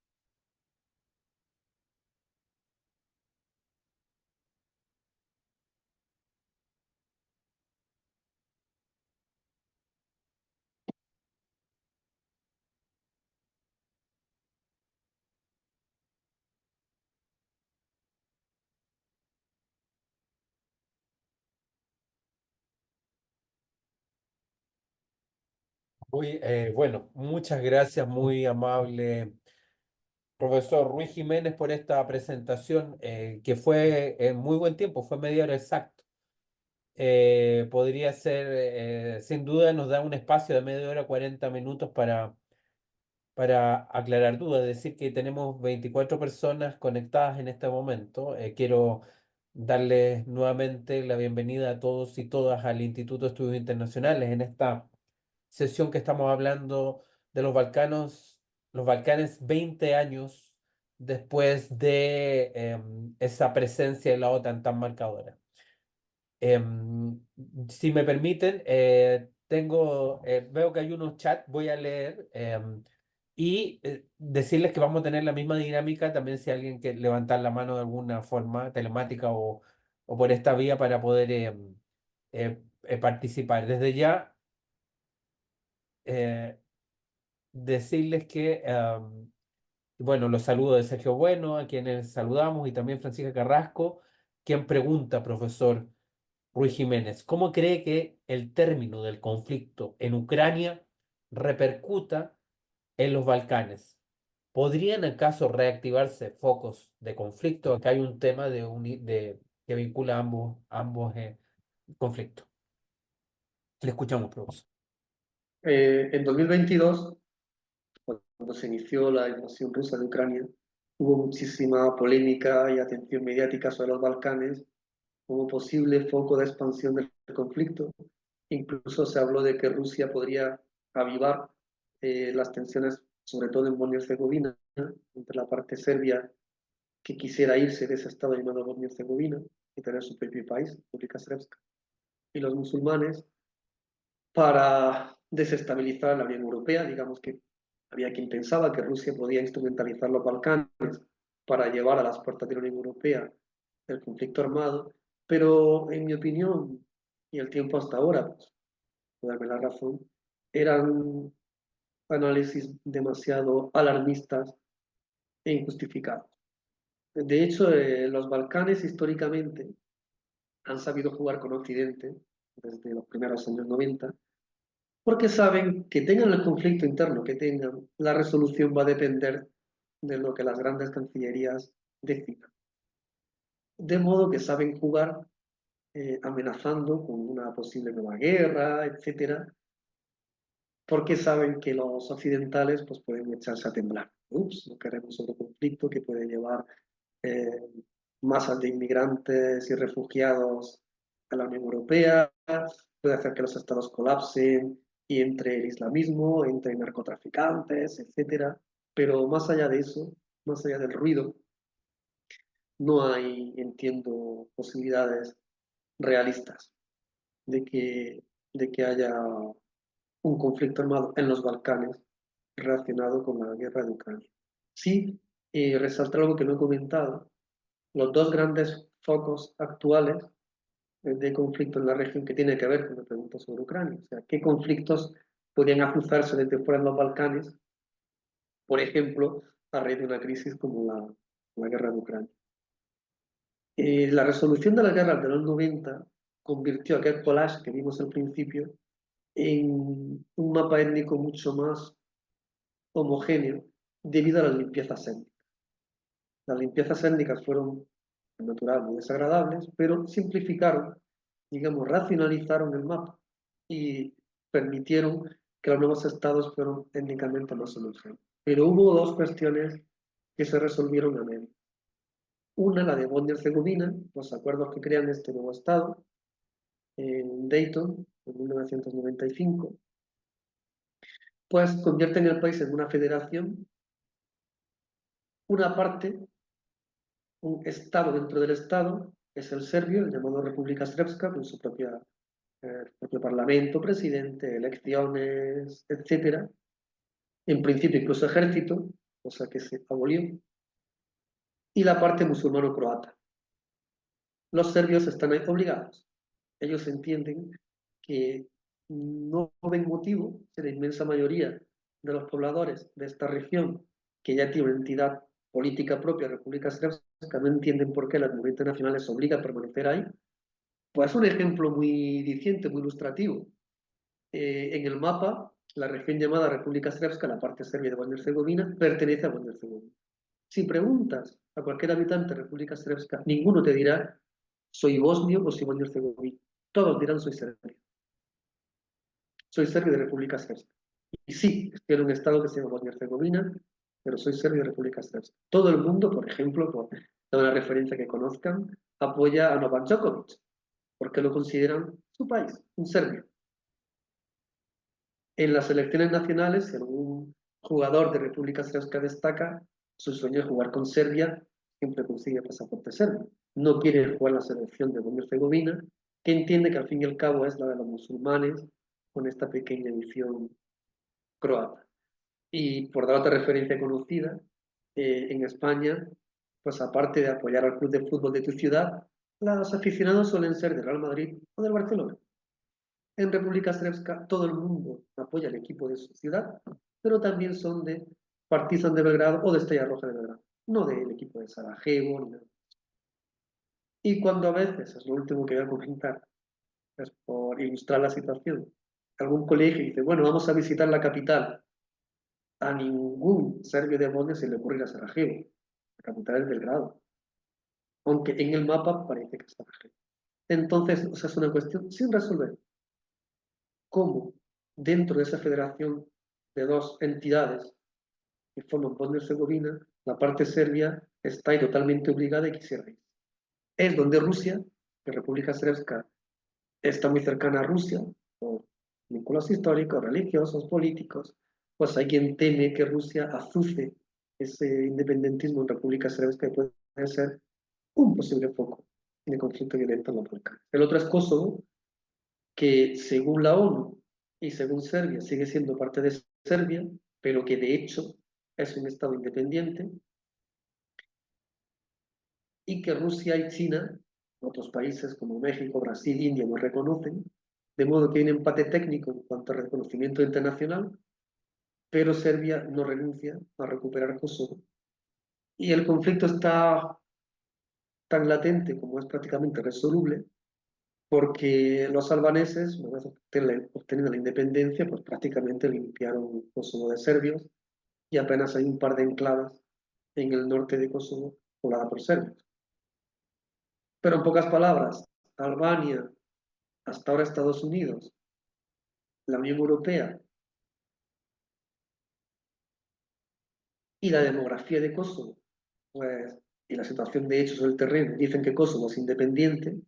Muy, bueno, muchas gracias, muy amable profesor Ruiz Jiménez por esta presentación que fue en muy buen tiempo, fue media hora exacto. Podría ser, sin duda, nos da un espacio de media hora, 40 minutos para aclarar dudas. Es decir, que tenemos 24 personas conectadas en este momento. Quiero darles nuevamente la bienvenida a todos y todas al Instituto de Estudios Internacionales en esta sesión que estamos hablando de los Balcanes 20 años después de esa presencia de la OTAN tan marcadora. Em, si me permiten, veo que hay unos chats, voy a leer y decirles que vamos a tener la misma dinámica también si alguien quiere levantar la mano de alguna forma telemática o por esta vía para poder participar. Desde ya, eh, decirles que, bueno, los saludos de Sergio Bueno, a quienes saludamos, y también Francisca Carrasco, quien pregunta, profesor Ruiz Jiménez, ¿cómo cree que el término del conflicto en Ucrania repercuta en los Balcanes? ¿Podrían acaso reactivarse focos de conflicto? Acá hay un tema que vincula ambos conflictos. Le escuchamos, profesor. En 2022, cuando se inició la invasión rusa de Ucrania, hubo muchísima polémica y atención mediática sobre los Balcanes como posible foco de expansión del conflicto. Incluso se habló de que Rusia podría avivar las tensiones, sobre todo en Bosnia-Herzegovina, entre la parte serbia que quisiera irse de ese estado llamado Bosnia-Herzegovina y tener su propio país, República Srpska, y los musulmanes para desestabilizar la Unión Europea. Digamos que había quien pensaba que Rusia podía instrumentalizar los Balcanes para llevar a las puertas de la Unión Europea el conflicto armado, Pero en mi opinión, y el tiempo hasta ahora, pues, puede darme la razón, eran análisis demasiado alarmistas e injustificados. De hecho, los Balcanes históricamente han sabido jugar con Occidente desde los primeros años 90, porque saben que tengan el conflicto interno que tengan, la resolución va a depender de lo que las grandes cancillerías decidan. De modo que saben jugar amenazando con una posible nueva guerra, etcétera, porque saben que los occidentales pues, pueden echarse a temblar. Ups, no queremos otro conflicto que puede llevar eh, masas de inmigrantes y refugiados a la Unión Europea, puede hacer que los estados colapsen y entre el islamismo, entre narcotraficantes, etcétera. Pero más allá de eso, más allá del ruido, no hay, entiendo, posibilidades realistas de que haya un conflicto armado en los Balcanes relacionado con la guerra de Ucrania. Sí, resaltar algo que no he comentado, los dos grandes focos actuales de conflicto en la región que tiene que ver con la pregunta sobre Ucrania. O sea, ¿qué conflictos podrían azuzarse desde fuera de los Balcanes, por ejemplo, a raíz de una crisis como la guerra de Ucrania? La resolución de la guerra de los 90 convirtió aquel collage que vimos al principio en un mapa étnico mucho más homogéneo debido a las limpiezas étnicas. Las limpiezas étnicas fueron, en natural, muy desagradables, pero simplificaron, digamos, racionalizaron el mapa y permitieron que los nuevos estados fueran étnicamente más homogéneos. Pero hubo dos cuestiones que se resolvieron a medio. Una, la de Bosnia y Herzegovina, los acuerdos que crean este nuevo estado, en Dayton, en 1995, pues convierten el país en una federación, una parte, un estado dentro del estado, es el serbio, el llamado República Srpska, con su propio parlamento, presidente, elecciones, etcétera. En principio incluso ejército, cosa que se abolió, y la parte musulmano-croata. Los serbios están ahí obligados. Ellos entienden que no ven motivo, si la inmensa mayoría de los pobladores de esta región, que ya tiene una entidad política propia, República Srpska, no entienden por qué la comunidad internacional les obliga a permanecer ahí. Pues un ejemplo muy diciente, muy ilustrativo. En el mapa, la región llamada República Srpska, la parte serbia de Bosnia y Herzegovina, pertenece a Bosnia y Herzegovina. Si preguntas a cualquier habitante de República Srpska, ninguno te dirá soy bosnio o soy bosnio herzegovina. Todos dirán soy serbio. Soy serbio de República Srpska. Y sí, estoy en un estado que se llama Bosnia y Herzegovina, pero soy serbio de República Srpska. Todo el mundo, por ejemplo, por una referencia que conozcan, apoya a Novak Djokovic, porque lo consideran su país, un serbio. En las selecciones nacionales, si algún jugador de República Srpska destaca, su sueño es jugar con Serbia, siempre consigue pasaporte serbio. No quiere jugar en la selección de Bosnia y Herzegovina, que entiende que al fin y al cabo es la de los musulmanes, con esta pequeña edición croata. Y por dar otra referencia conocida, en España, pues aparte de apoyar al club de fútbol de tu ciudad, los aficionados suelen ser del Real Madrid o del Barcelona. En República Srpska todo el mundo apoya al equipo de su ciudad, pero también son de Partizan de Belgrado o de Estrella Roja de Belgrado, no del equipo de Sarajevo ni nada. Y cuando a veces, es lo último que voy a comentar, es por ilustrar la situación, algún colegio dice, bueno, vamos a visitar la capital, a ningún serbio de Bosnia se le ocurre ir a Sarajevo, la capital es Belgrado, aunque en el mapa parece que es Sarajevo. Entonces, o sea, es una cuestión sin resolver. ¿Cómo dentro de esa federación de dos entidades que forman Bosnia y Herzegovina, la parte serbia está ahí totalmente obligada y quisiera ir? Es donde Rusia, la República Srpska, está muy cercana a Rusia, por vínculos históricos, religiosos, políticos, pues hay quien teme que Rusia azuce ese independentismo en República Srpska que puede ser un posible foco de conflicto violento en los Balcanes. El otro es Kosovo, que según la ONU y según Serbia sigue siendo parte de Serbia, pero que de hecho es un Estado independiente, y que Rusia y China Otros países como México, Brasil, India no reconocen, de modo que hay un empate técnico en cuanto al reconocimiento internacional, pero Serbia no renuncia a recuperar Kosovo. Y el conflicto está tan latente como es prácticamente resoluble, porque los albaneses, una vez obtenida la independencia, pues prácticamente limpiaron Kosovo de serbios y apenas hay un par de enclaves en el norte de Kosovo poblada por serbios. Pero en pocas palabras, Albania, hasta ahora Estados Unidos, la Unión Europea y la demografía de Kosovo, pues, y la situación de hechos del terreno, dicen que Kosovo es independiente,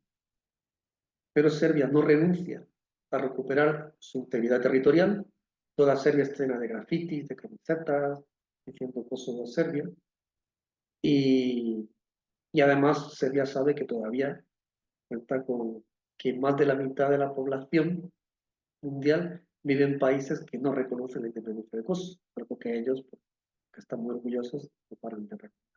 pero Serbia no renuncia a recuperar su integridad territorial. Toda Serbia está llena de grafitis, de camisetas, diciendo Kosovo es Serbia. Y, y además Serbia sabe que todavía cuenta con que más de la mitad de la población mundial vive en países que no reconocen la independencia de Kosovo, pero que ellos, pues, que están muy orgullosos, no paran de reconocer.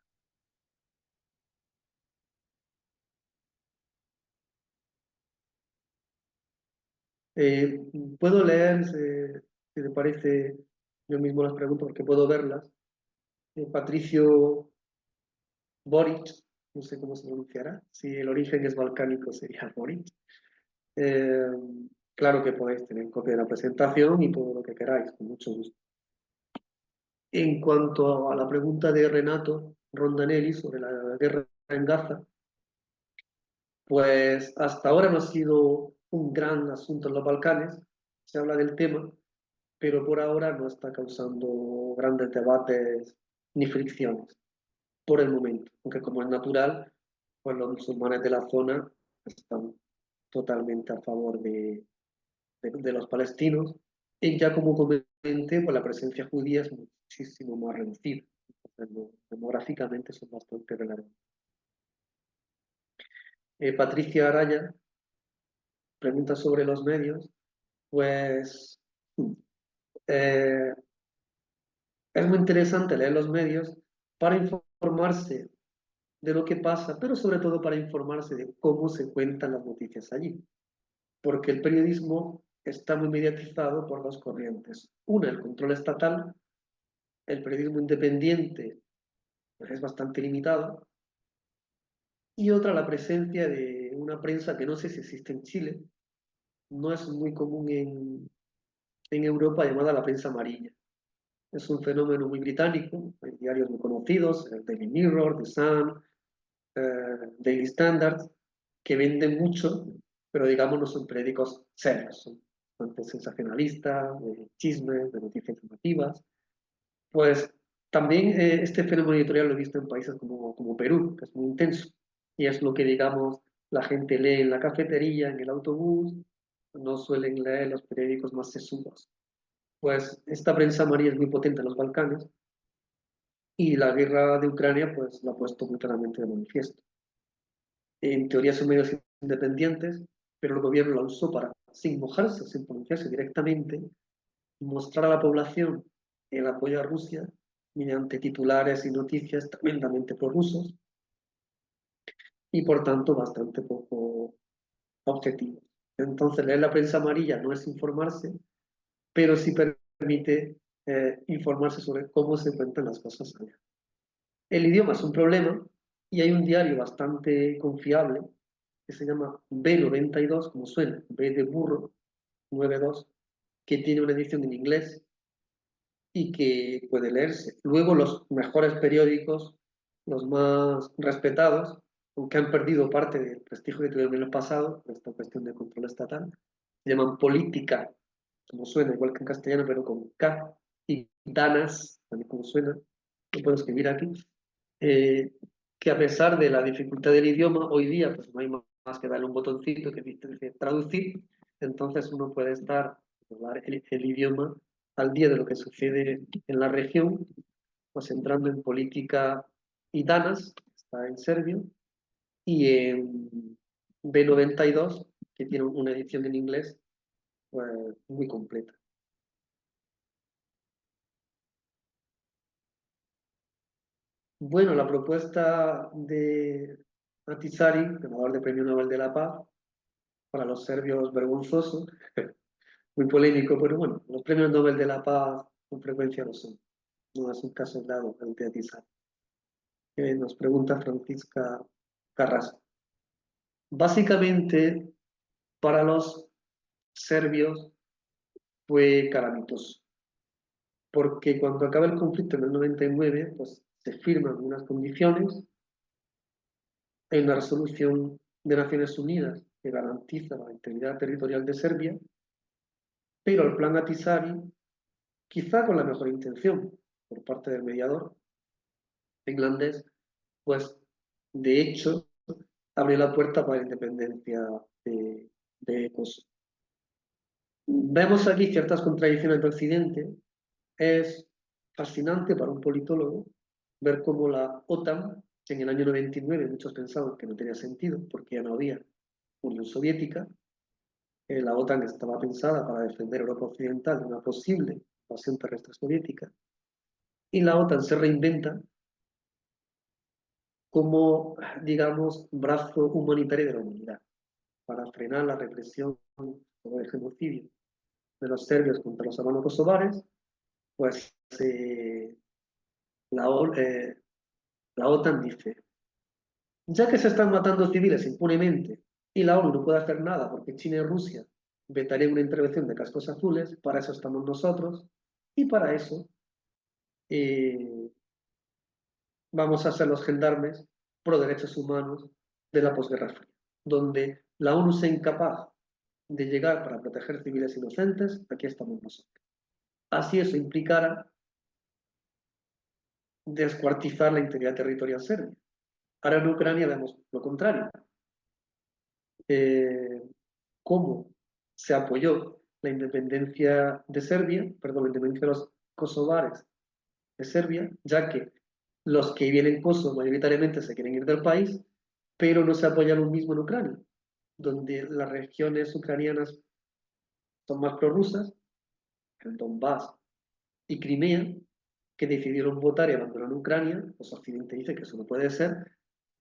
Eh, Puedo leer, si te parece, yo mismo las pregunto porque puedo verlas. Patricio Boric, no sé cómo se pronunciará, si el origen es balcánico sería Boric. Eh, claro que podéis tener copia de la presentación y todo lo que queráis, con mucho gusto. En cuanto a la pregunta de Renato Rondanelli sobre la guerra en Gaza, pues hasta ahora no ha sido un gran asunto en los Balcanes, se habla del tema, pero por ahora no está causando grandes debates ni fricciones, por el momento, aunque como es natural, pues los musulmanes de la zona están totalmente a favor de los palestinos, y ya como comenté, pues la presencia judía es muchísimo más reducida, entonces, demográficamente son bastante relevantes. Patricia Araya pregunta sobre los medios, pues eh, es muy interesante leer los medios para informarse de lo que pasa, pero sobre todo para informarse de cómo se cuentan las noticias allí, porque el periodismo está muy mediatizado por dos corrientes. Una, el control estatal, el periodismo independiente pues, es bastante limitado, y otra, la presencia de una prensa que no sé si existe en Chile, no es muy común en Europa, llamada la prensa amarilla. Es un fenómeno muy británico, hay diarios muy conocidos, el Daily Mirror, The Sun, Daily Standard, que venden mucho, pero digamos no son periódicos serios, son bastante sensacionalistas, de chismes, de noticias informativas. Pues también este fenómeno editorial lo he visto en países como Perú, que es muy intenso, y es lo que digamos la gente lee en la cafetería, en el autobús, no suelen leer los periódicos más sesudos. Pues esta prensa amarilla es muy potente en los Balcanes, y la guerra de Ucrania pues lo ha puesto muy claramente de manifiesto. En teoría son medios independientes, pero el gobierno la usó para, sin mojarse, sin pronunciarse directamente, mostrar a la población el apoyo a Rusia mediante titulares y noticias tremendamente prorrusos y por tanto bastante poco objetivos. Entonces leer la prensa amarilla no es informarse, pero sí permite informarse sobre cómo se cuentan las cosas allá. El idioma es un problema y hay un diario bastante confiable que se llama B92, como suena, B de burro, 92, que tiene una edición en inglés y que puede leerse. Luego los mejores periódicos, los más respetados, aunque han perdido parte del prestigio que tuvieron en el pasado, por esta cuestión de control estatal, se llaman Política, como suena, igual que en castellano, pero con K, y Danas, también como suena, lo puedo escribir aquí, eh, que a pesar de la dificultad del idioma, hoy día pues no hay más que darle un botoncito que dice traducir, entonces uno puede estar, hablar el idioma al día de lo que sucede en la región, pues entrando en política y Danas, que está en serbio, y en B92, que tiene una edición en inglés pues, muy completa. Bueno, la propuesta Ahtisaari, ganador del Premio Nobel de la Paz, para los serbios vergonzoso, muy polémico, pero bueno, los premios Nobel de la Paz con frecuencia lo son. No es un caso dado el de Ahtisaari. Nos pregunta Francisca Carrasco. Básicamente, para los serbios fue calamitoso, porque cuando acaba el conflicto en el 99, pues se firman unas condiciones en la resolución de Naciones Unidas que garantiza la integridad territorial de Serbia, pero el plan Ahtisaari, quizá con la mejor intención por parte del mediador finlandés, pues de hecho abrió la puerta para la independencia de Kosovo. Vemos aquí ciertas contradicciones de Occidente. Es fascinante para un politólogo ver cómo la OTAN, en el año 99 muchos pensaban que no tenía sentido porque ya no había Unión Soviética. La OTAN estaba pensada para defender Europa Occidental de una posible invasión terrestre soviética. Y la OTAN se reinventa como, digamos, brazo humanitario de la humanidad para frenar la represión o el genocidio de los serbios contra los albano-kosovares. Pues la, la OTAN dice, ya que se están matando civiles impunemente y la ONU no puede hacer nada porque China y Rusia vetarían una intervención de cascos azules, para eso estamos nosotros, y para eso eh, vamos a ser los gendarmes pro derechos humanos de la posguerra fría, donde la ONU sea incapaz de llegar para proteger civiles inocentes, aquí estamos nosotros. Así eso implicara descuartizar la integridad territorial serbia. Ahora en Ucrania vemos lo contrario. Cómo se apoyó la independencia de Serbia, perdón, la independencia de los kosovares de Serbia, ya que los que viven en Kosovo mayoritariamente se quieren ir del país, pero no se apoya lo mismo en Ucrania, donde las regiones ucranianas son más prorrusas, el Donbass y Crimea, que decidieron votar y abandonar Ucrania. Pues Occidente dice que eso no puede ser,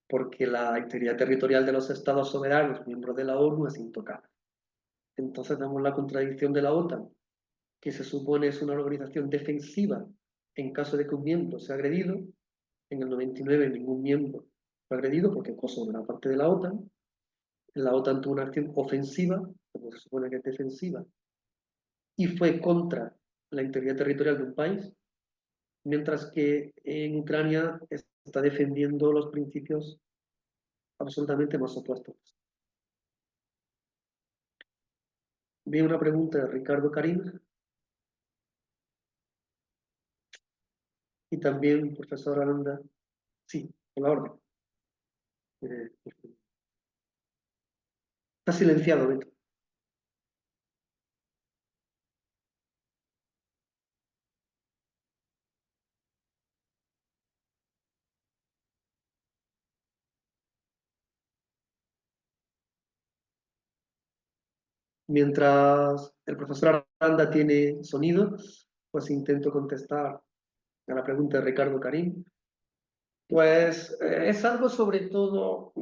porque la integridad territorial de los estados soberanos, miembros de la ONU, es intocable. Entonces vemos la contradicción de la OTAN, que se supone es una organización defensiva en caso de que un miembro sea agredido. En el 99 ningún miembro fue agredido porque Kosovo era parte de la OTAN. La OTAN tuvo una acción ofensiva, como se supone que es defensiva, y fue contra la integridad territorial de un país, mientras que en Ucrania está defendiendo los principios absolutamente más opuestos. Vi una pregunta de Ricardo Karim y también, profesor Aranda. Sí, por la orden. Está silenciado, Beto. Mientras el profesor Aranda tiene sonido, pues intento contestar a la pregunta de Ricardo Karim. Pues es algo sobre todo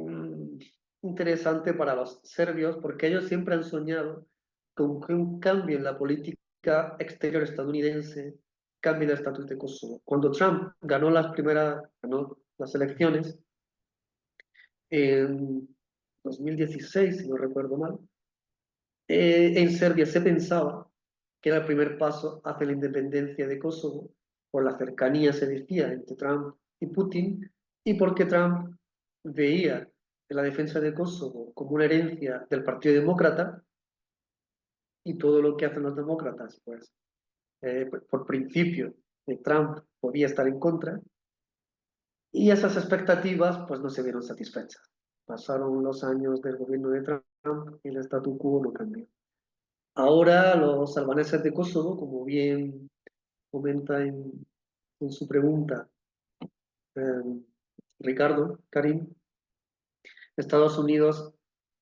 interesante para los serbios, porque ellos siempre han soñado con que un cambio en la política exterior estadounidense cambie el estatus de Kosovo. Cuando Trump ganó las elecciones en 2016, si no recuerdo mal, en Serbia se pensaba que era el primer paso hacia la independencia de Kosovo, por la cercanía, se decía, entre Trump y Putin, y porque Trump veía en la defensa de Kosovo como una herencia del Partido Demócrata, y todo lo que hacen los demócratas, pues por principio, Trump podía estar en contra, y esas expectativas pues no se vieron satisfechas. Pasaron los años del gobierno de Trump y el statu quo no cambió. Ahora los albaneses de Kosovo, como bien comenta en su pregunta eh, Ricardo Karim, Estados Unidos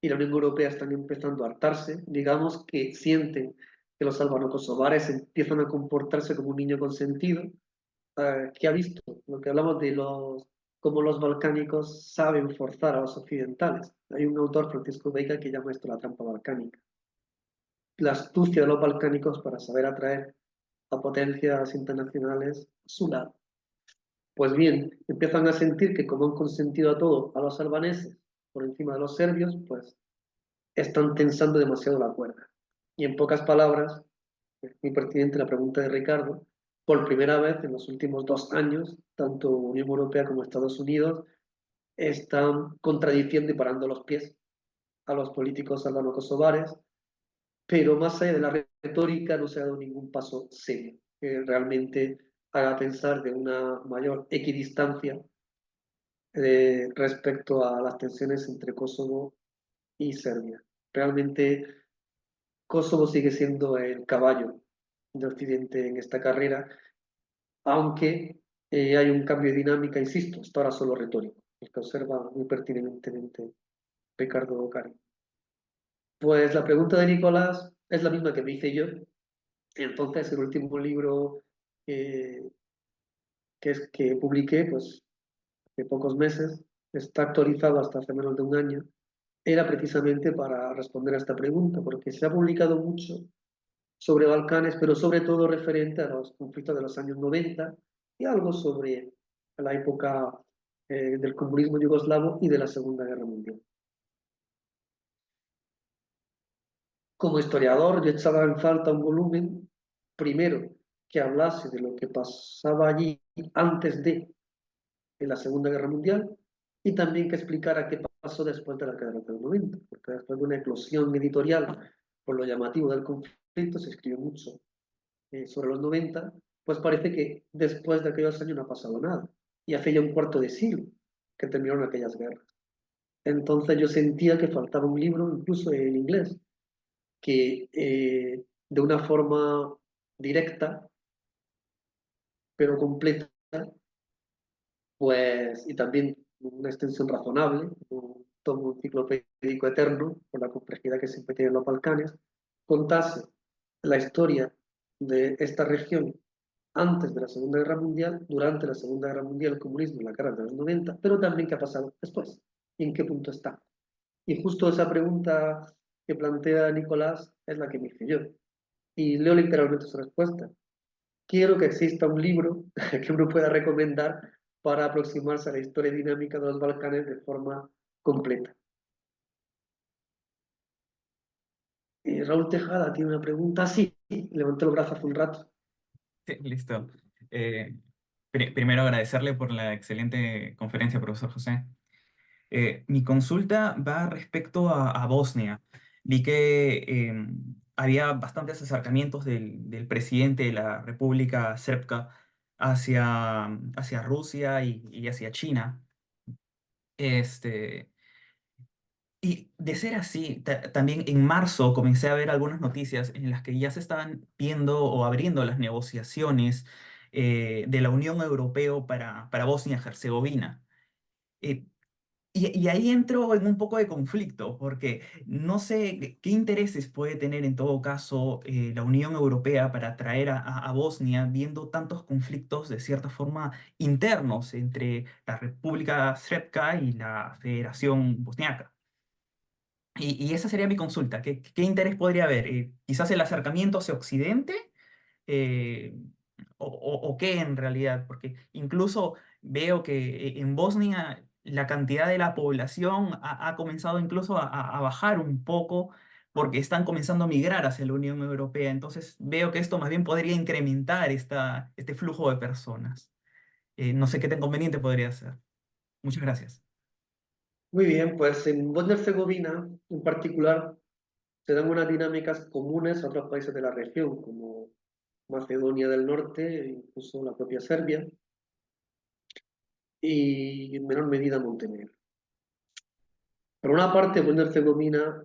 y la Unión Europea están empezando a hartarse, digamos que sienten que los albano-kosovares empiezan a comportarse como un niño consentido, que ha visto lo que hablamos de los cómo los balcánicos saben forzar a los occidentales. Hay un autor, Francisco Veiga, que llama esto la trampa balcánica. La astucia de los balcánicos para saber atraer a potencias internacionales a su lado. Pues bien, empiezan a sentir que como han consentido a todo a los albaneses por encima de los serbios, pues están tensando demasiado la cuerda. Y en pocas palabras, es muy pertinente la pregunta de Ricardo, por primera vez en los últimos 2 años, tanto Unión Europea como Estados Unidos están contradiciendo y parando los pies a los políticos albano-kosovares, pero más allá de la retórica no se ha dado ningún paso serio que realmente haga pensar de una mayor equidistancia respecto a las tensiones entre Kosovo y Serbia. Realmente Kosovo sigue siendo el caballo de Occidente en esta carrera, aunque hay un cambio de dinámica, insisto, hasta ahora solo retórico, el que observa muy pertinentemente Ricardo Cari. Pues la pregunta de Nicolás es la misma que me hice yo. Entonces, el último libro que publiqué, pues, de pocos meses, está actualizado hasta hace menos de un año, era precisamente para responder a esta pregunta, porque se ha publicado mucho sobre Balcanes, pero sobre todo referente a los conflictos de los años 90 y algo sobre la época del comunismo yugoslavo y de la Segunda Guerra Mundial. Como historiador, yo echaba en falta un volumen, primero, que hablase de lo que pasaba allí antes de la Segunda Guerra Mundial y también que explicara qué pasó después de la guerra del 90, porque después de una eclosión editorial por lo llamativo del conflicto, se escribió mucho sobre los 90, pues parece que después de aquellos años no ha pasado nada. Y hace ya un cuarto de siglo que terminaron aquellas guerras. Entonces yo sentía que faltaba un libro, incluso en inglés, que de una forma directa, pero completa, pues, y también una extensión razonable, un tomo enciclopédico eterno, por la complejidad que siempre tienen los Balcanes, contase la historia de esta región antes de la Segunda Guerra Mundial, durante la Segunda Guerra Mundial, el comunismo, la guerra de los 90, pero también qué ha pasado después y en qué punto está. Y justo esa pregunta que plantea Nicolás es la que me hice yo. Y leo literalmente su respuesta. Quiero que exista un libro que uno pueda recomendar para aproximarse a la historia dinámica de los Balcanes de forma completa. Y Raúl Tejada tiene una pregunta. Sí, levantó el brazo hace un rato. Sí, listo. Eh, Primero agradecerle por la excelente conferencia, profesor José. Mi consulta va respecto a Bosnia. Vi que había bastantes acercamientos del presidente de la República Srpska hacia Rusia y hacia China. Este, y de ser así, también en marzo comencé a ver algunas noticias en las que ya se estaban viendo o abriendo las negociaciones de la Unión Europea para Bosnia-Herzegovina. Eh, y ahí entro en un poco de conflicto, porque no sé qué intereses puede tener en todo caso la Unión Europea para atraer a Bosnia, viendo tantos conflictos de cierta forma internos entre la República Srpska y la Federación Bosniaca. Y esa sería mi consulta. ¿Qué interés podría haber? ¿Quizás el acercamiento hacia Occidente? Eh, o qué en realidad? Porque incluso veo que en Bosnia la cantidad de la población ha comenzado incluso a bajar un poco porque están comenzando a migrar hacia la Unión Europea. Entonces veo que esto más bien podría incrementar este flujo de personas. No sé qué tan conveniente podría ser. Muchas gracias. Muy bien, pues en Bosnia-Herzegovina en particular se dan unas dinámicas comunes a otros países de la región, como Macedonia del Norte, e incluso la propia Serbia, y en menor medida Montenegro. Por una parte, Bosnia-Herzegovina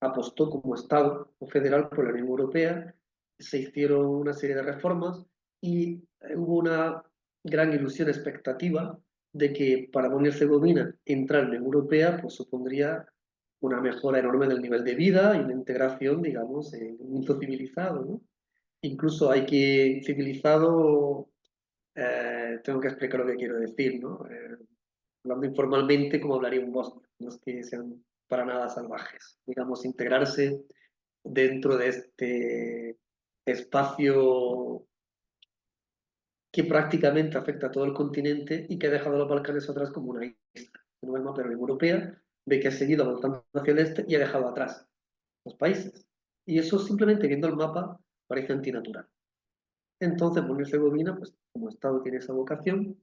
apostó como Estado o federal por la Unión Europea, se hicieron una serie de reformas y hubo una gran ilusión expectativa de que para Bosnia-Herzegovina entrar en la Unión Europea pues supondría una mejora enorme del nivel de vida y una integración, digamos, en un mundo civilizado, ¿no? Incluso hay que civilizado, tengo que explicar lo que quiero decir, ¿no? hablando informalmente como hablaría un bosnio, no es que sean para nada salvajes, digamos, integrarse dentro de este espacio que prácticamente afecta a todo el continente y que ha dejado a los Balcanes atrás como una isla. No el mapa de la Unión Europea ve que ha seguido avanzando hacia el este y ha dejado atrás los países. Y eso simplemente viendo el mapa parece antinatural. Entonces, Bosnia y Herzegovina, pues como Estado tiene esa vocación,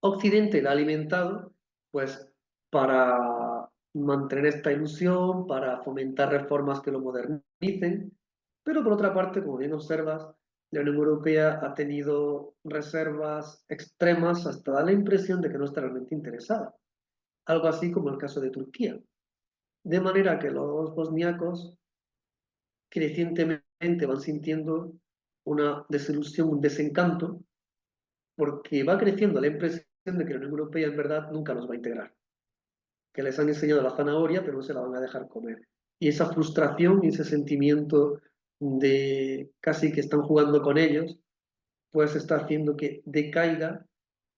Occidente la ha alimentado, pues para mantener esta ilusión, para fomentar reformas que lo modernicen, pero por otra parte, como bien observas, la Unión Europea ha tenido reservas extremas hasta dar la impresión de que no está realmente interesada. Algo así como el caso de Turquía. De manera que los bosniacos crecientemente van sintiendo una desilusión, un desencanto, porque va creciendo la impresión de que la Unión Europea en verdad nunca los va a integrar, que les han enseñado la zanahoria pero no se la van a dejar comer. Y esa frustración y ese sentimiento de casi que están jugando con ellos, pues está haciendo que decaiga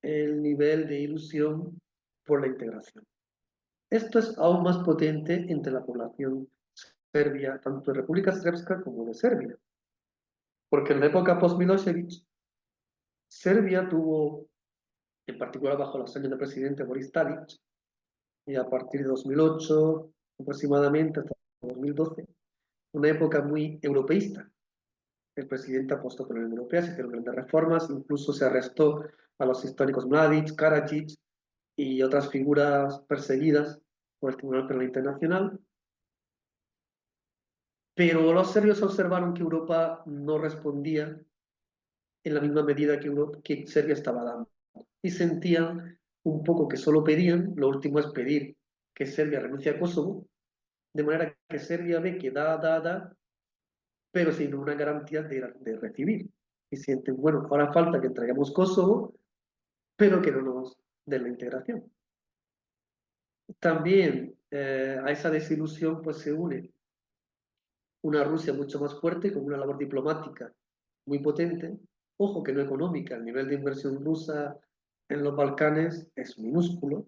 el nivel de ilusión por la integración. Esto es aún más potente entre la población serbia, tanto de República Srpska como de Serbia, porque en la época post-Milosevic, Serbia tuvo, en particular bajo los años del presidente Boris Tadic, y a partir de 2008 aproximadamente hasta 2012, una época muy europeísta. El presidente apostó por la Unión Europea, se hicieron grandes reformas, incluso se arrestó a los históricos Mladic, Karadzic y otras figuras perseguidas por el Tribunal Penal Internacional. Pero los serbios observaron que Europa no respondía en la misma medida que Serbia estaba dando. Y sentían un poco que solo pedían, lo último es pedir que Serbia renuncie a Kosovo, de manera que Serbia ve que da, pero sin una garantía de recibir. Y sienten, bueno, ahora falta que entreguemos Kosovo, pero que no nos den la integración. También a esa desilusión pues se une una Rusia mucho más fuerte, con una labor diplomática muy potente, ojo que no económica, el nivel de inversión rusa en los Balcanes es minúsculo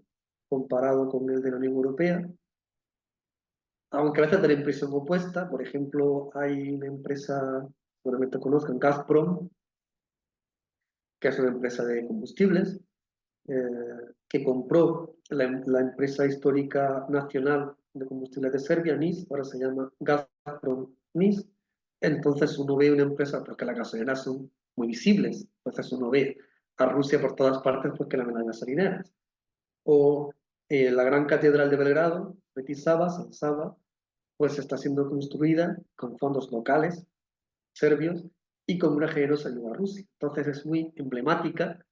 comparado con el de la Unión Europea, aunque a veces da la impresión opuesta. Por ejemplo, hay una empresa, seguramente conozcan, Gazprom, que es una empresa de combustibles, que compró la empresa histórica nacional de combustibles de Serbia, NIS, ahora se llama Gazprom NIS. Entonces uno ve una empresa, porque las gasolineras son muy visibles, entonces uno ve a Rusia por todas partes porque la ven las gasolineras. O la gran catedral de Belgrado, Sveti Sava, San Sava, pues está siendo construida con fondos locales, serbios, y con una generosa ayuda a Rusia. Entonces es muy emblemática,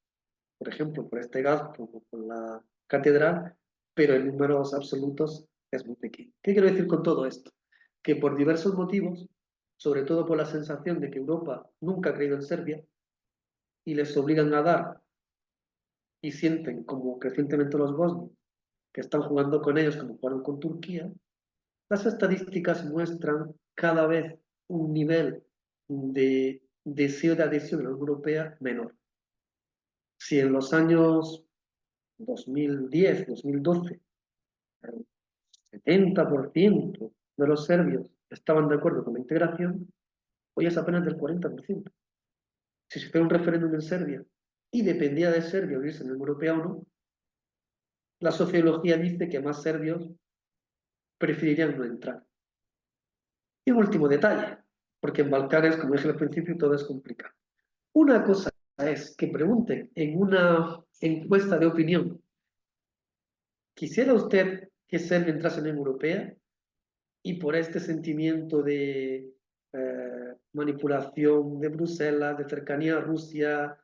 por ejemplo, por este gas, por la catedral, pero en números absolutos es muy pequeño. ¿Qué quiero decir con todo esto? Que por diversos motivos, sobre todo por la sensación de que Europa nunca ha creído en Serbia y les obligan a dar y sienten como crecientemente los bosnios que están jugando con ellos como jugaron con Turquía, las estadísticas muestran cada vez un nivel de deseo de adhesión a la Unión Europea menor. Si en los años 2010, 2012, el 70% de los serbios estaban de acuerdo con la integración, hoy es apenas del 40%. Si se hiciera un referéndum en Serbia y dependía de Serbia unirse en la Unión Europea o no, la sociología dice que más serbios preferirían no entrar. Y un último detalle, porque en Balcanes, como dije al principio, todo es complicado. Una cosa es que pregunten en una encuesta de opinión, ¿quisiera usted que Serbia entrase en la Unión Europea? Y por este sentimiento de manipulación de Bruselas, de cercanía a Rusia,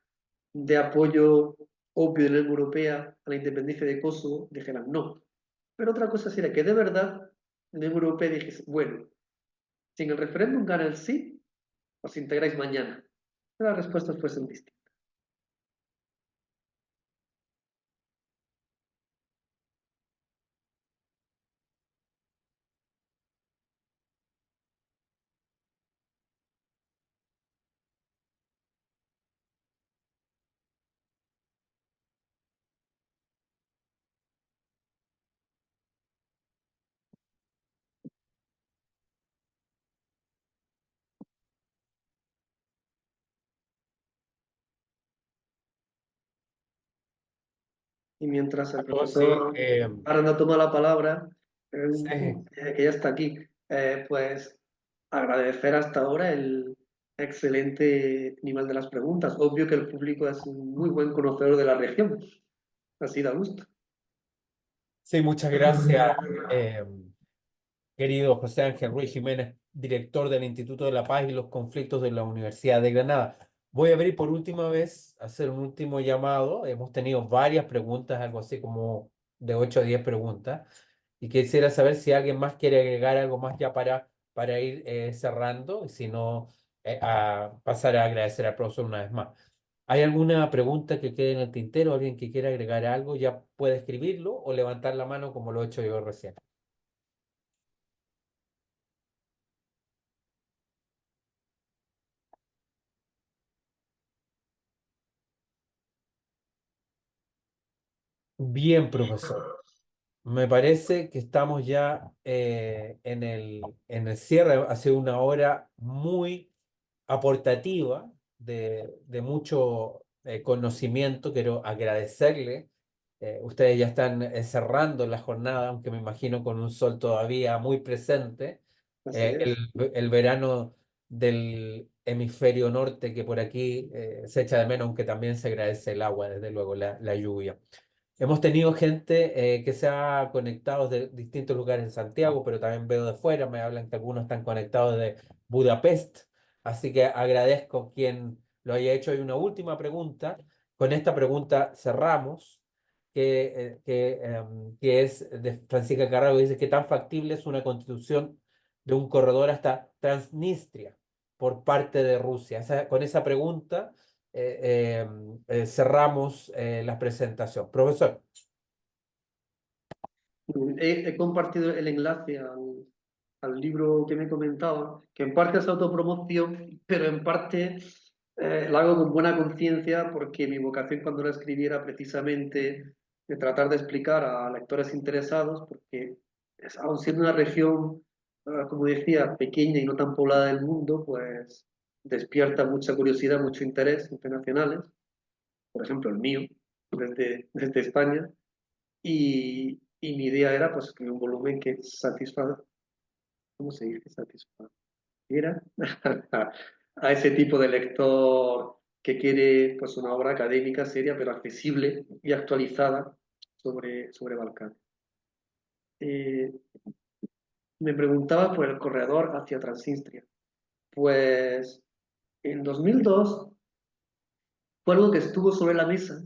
de apoyo obvio de la Unión Europea a la independencia de Kosovo, dijeran no. Pero otra cosa sería que de verdad la Unión Europea dijese, bueno, si en el referéndum gana el sí, os integráis mañana. Las respuestas fuesen distintas. Y mientras el Sí, profesor Aranda toma la palabra, sí. que ya está aquí, pues agradecer hasta ahora el excelente nivel de las preguntas. Obvio que el público es un muy buen conocedor de la región, así da gusto. Sí, muchas gracias, eh, querido José Ángel Ruiz Jiménez, director del Instituto de la Paz y los Conflictos de la Universidad de Granada. Voy a abrir por última vez, hacer un último llamado. Hemos tenido varias preguntas, algo así como de 8 a 10 preguntas, y quisiera saber si alguien más quiere agregar algo más ya para ir cerrando, y si no, a pasar a agradecer al profesor una vez más. ¿Hay alguna pregunta que quede en el tintero? ¿Alguien que quiera agregar algo? Ya puede escribirlo o levantar la mano como lo he hecho yo recién. Bien, profesor. Me parece que estamos ya en el cierre. Ha sido una hora muy aportativa de mucho conocimiento. Quiero agradecerle. Ustedes ya están cerrando la jornada, aunque me imagino con un sol todavía muy presente. Así es. El verano del hemisferio norte que por aquí se echa de menos, aunque también se agradece el agua, desde luego, la lluvia. Hemos tenido gente que se ha conectado de distintos lugares en Santiago, pero también veo de fuera, me hablan que algunos están conectados de Budapest, así que agradezco quien lo haya hecho. Hay una última pregunta. Con esta pregunta cerramos, que es de Francisca Carraro, que dice: ¿qué tan factible es una constitución de un corredor hasta Transnistria por parte de Rusia? Con esa pregunta cerramos la presentación. Profesor, He compartido el enlace al libro que me comentaba, que en parte es autopromoción, pero en parte lo hago con buena conciencia porque mi vocación cuando lo escribí era precisamente de tratar de explicar a lectores interesados, porque aun siendo una región, como decía, pequeña y no tan poblada del mundo, pues despierta mucha curiosidad, mucho interés internacionales, por ejemplo el mío, desde España. Y mi idea era pues escribir un volumen que satisfaga, ¿cómo se dice? Satisfagiera a ese tipo de lector que quiere pues una obra académica seria pero accesible y actualizada sobre Balcán. Eh, Me preguntaba por el corredor hacia Transnistria. Pues en 2002 fue algo que estuvo sobre la mesa,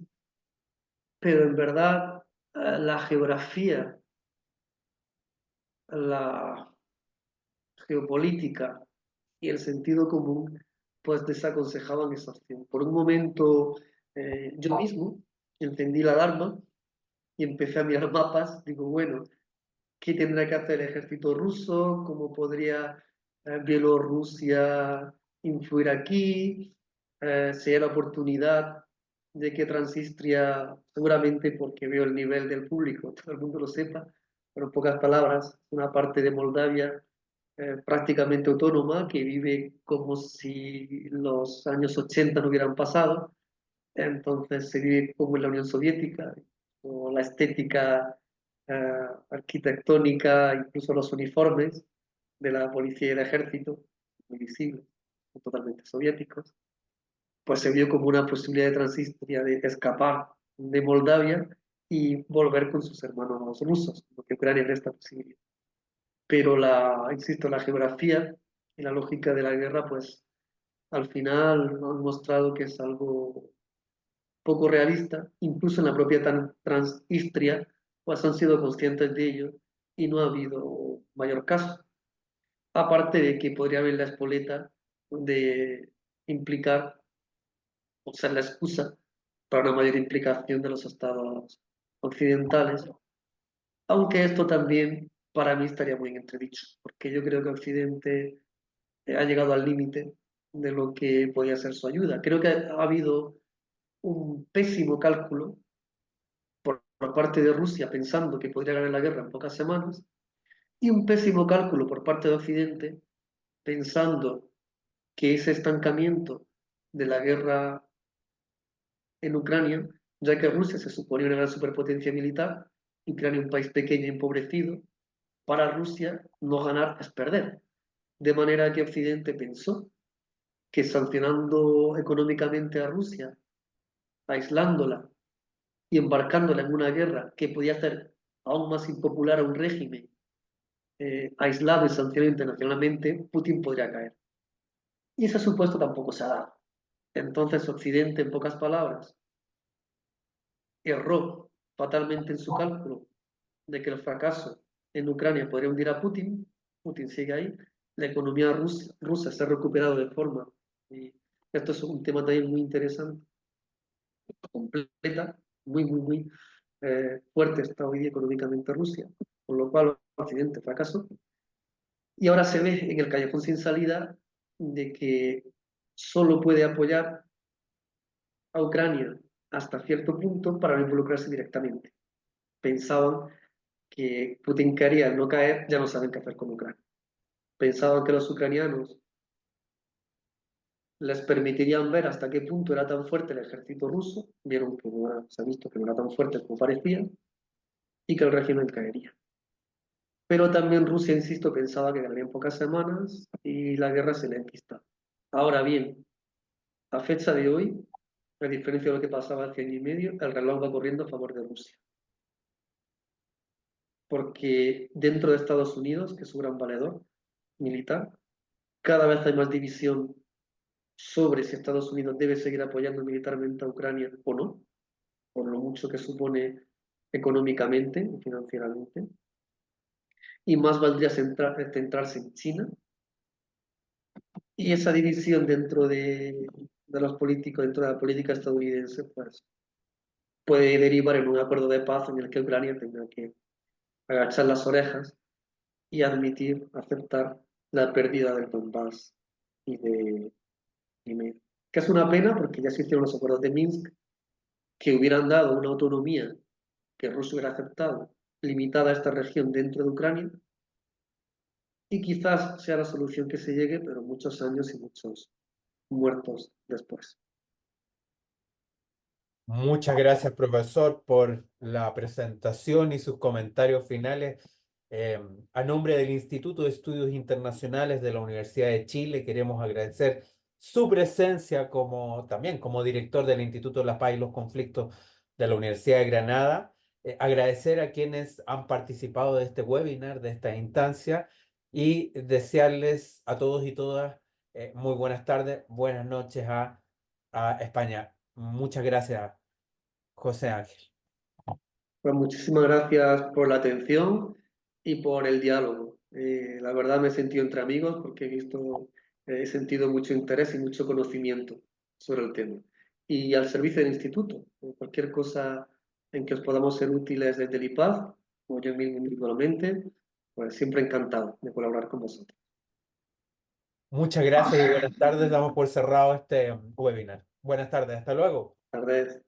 pero en verdad la geografía, la geopolítica y el sentido común pues desaconsejaban esa opción. Por un momento yo mismo encendí la alarma y empecé a mirar mapas. Digo, bueno, ¿qué tendrá que hacer el ejército ruso? ¿Cómo podría Bielorrusia influir aquí? Sería la oportunidad de que Transnistria, seguramente porque veo el nivel del público, todo el mundo lo sepa, pero en pocas palabras, una parte de Moldavia prácticamente autónoma, que vive como si los años 80 no hubieran pasado. Entonces se vive como en la Unión Soviética, o la estética arquitectónica, incluso los uniformes de la policía y el ejército, muy visibles, son totalmente soviéticos. Pues se vio como una posibilidad de Transnistria de escapar de Moldavia y volver con sus hermanos rusos, porque Ucrania en esta posibilidad. Pero insisto, la geografía y la lógica de la guerra, pues al final han mostrado que es algo poco realista. Incluso en la propia Transnistria, pues han sido conscientes de ello y no ha habido mayor caso. Aparte de que podría haber la espoleta de implicar o ser la excusa para una mayor implicación de los estados occidentales, aunque esto también para mí estaría muy en entredicho, porque yo creo que Occidente ha llegado al límite de lo que podía ser su ayuda. Creo que ha habido un pésimo cálculo por parte de Rusia pensando que podría ganar la guerra en pocas semanas y un pésimo cálculo por parte de Occidente pensando que ese estancamiento de la guerra en Ucrania ya que Rusia se suponía una gran superpotencia militar, y Ucrania un país pequeño y empobrecido. Para Rusia, no ganar es perder. De manera que Occidente pensó que sancionando económicamente a Rusia, aislándola y embarcándola en una guerra que podía hacer aún más impopular a un régimen aislado y sancionado internacionalmente, Putin podría caer. Y ese supuesto tampoco se ha dado. Entonces Occidente, en pocas palabras, erró fatalmente en su cálculo de que el fracaso en Ucrania podría hundir a Putin. Putin sigue ahí. La economía rusa se ha recuperado de forma, y esto es un tema también muy interesante, completa, muy fuerte está hoy día económicamente Rusia, con lo cual Occidente fracasó. Y ahora se ve en el callejón sin salida de que solo puede apoyar a Ucrania hasta cierto punto para no involucrarse directamente. Pensaban que Putin quería no caer, ya no saben qué hacer con Ucrania. Pensaban que los ucranianos les permitirían ver hasta qué punto era tan fuerte el ejército ruso, vieron que no era, se ha visto que no era tan fuerte como parecía, y que el régimen caería. Pero también Rusia, insisto, pensaba que ganaría en pocas semanas y la guerra se le enquistaba. Ahora bien, a fecha de hoy, a diferencia de lo que pasaba hace año y medio, el reloj va corriendo a favor de Rusia. Porque dentro de Estados Unidos, que es su gran valedor militar, cada vez hay más división sobre si Estados Unidos debe seguir apoyando militarmente a Ucrania o no, por lo mucho que supone económicamente y financieramente. Y más valdría centrarse en China. Y esa división dentro de los políticos, dentro de la política estadounidense, pues puede derivar en un acuerdo de paz en el que Ucrania tenga que agachar las orejas y admitir, aceptar la pérdida del Donbass y de Crimea. Que es una pena porque ya se hicieron los acuerdos de Minsk que hubieran dado una autonomía que Rusia hubiera aceptado, limitada a esta región dentro de Ucrania, y quizás sea la solución que se llegue, pero muchos años y muchos muertos después. Muchas gracias, profesor, por la presentación y sus comentarios finales. A nombre del Instituto de Estudios Internacionales de la Universidad de Chile, queremos agradecer su presencia también como director del Instituto de la Paz y los Conflictos de la Universidad de Granada. Agradecer a quienes han participado de este webinar, de esta instancia, y desearles a todos y todas muy buenas tardes, buenas noches a España. Muchas gracias, José Ángel. Pues muchísimas gracias por la atención y por el diálogo. La verdad me he sentido entre amigos porque he sentido mucho interés y mucho conocimiento sobre el tema. Y al servicio del instituto, cualquier cosa en que os podamos ser útiles desde el IPAZ, o yo mismo individualmente, pues siempre encantado de colaborar con vosotros. Muchas gracias y buenas tardes. Damos por cerrado este webinar. Buenas tardes, hasta luego. Tardes.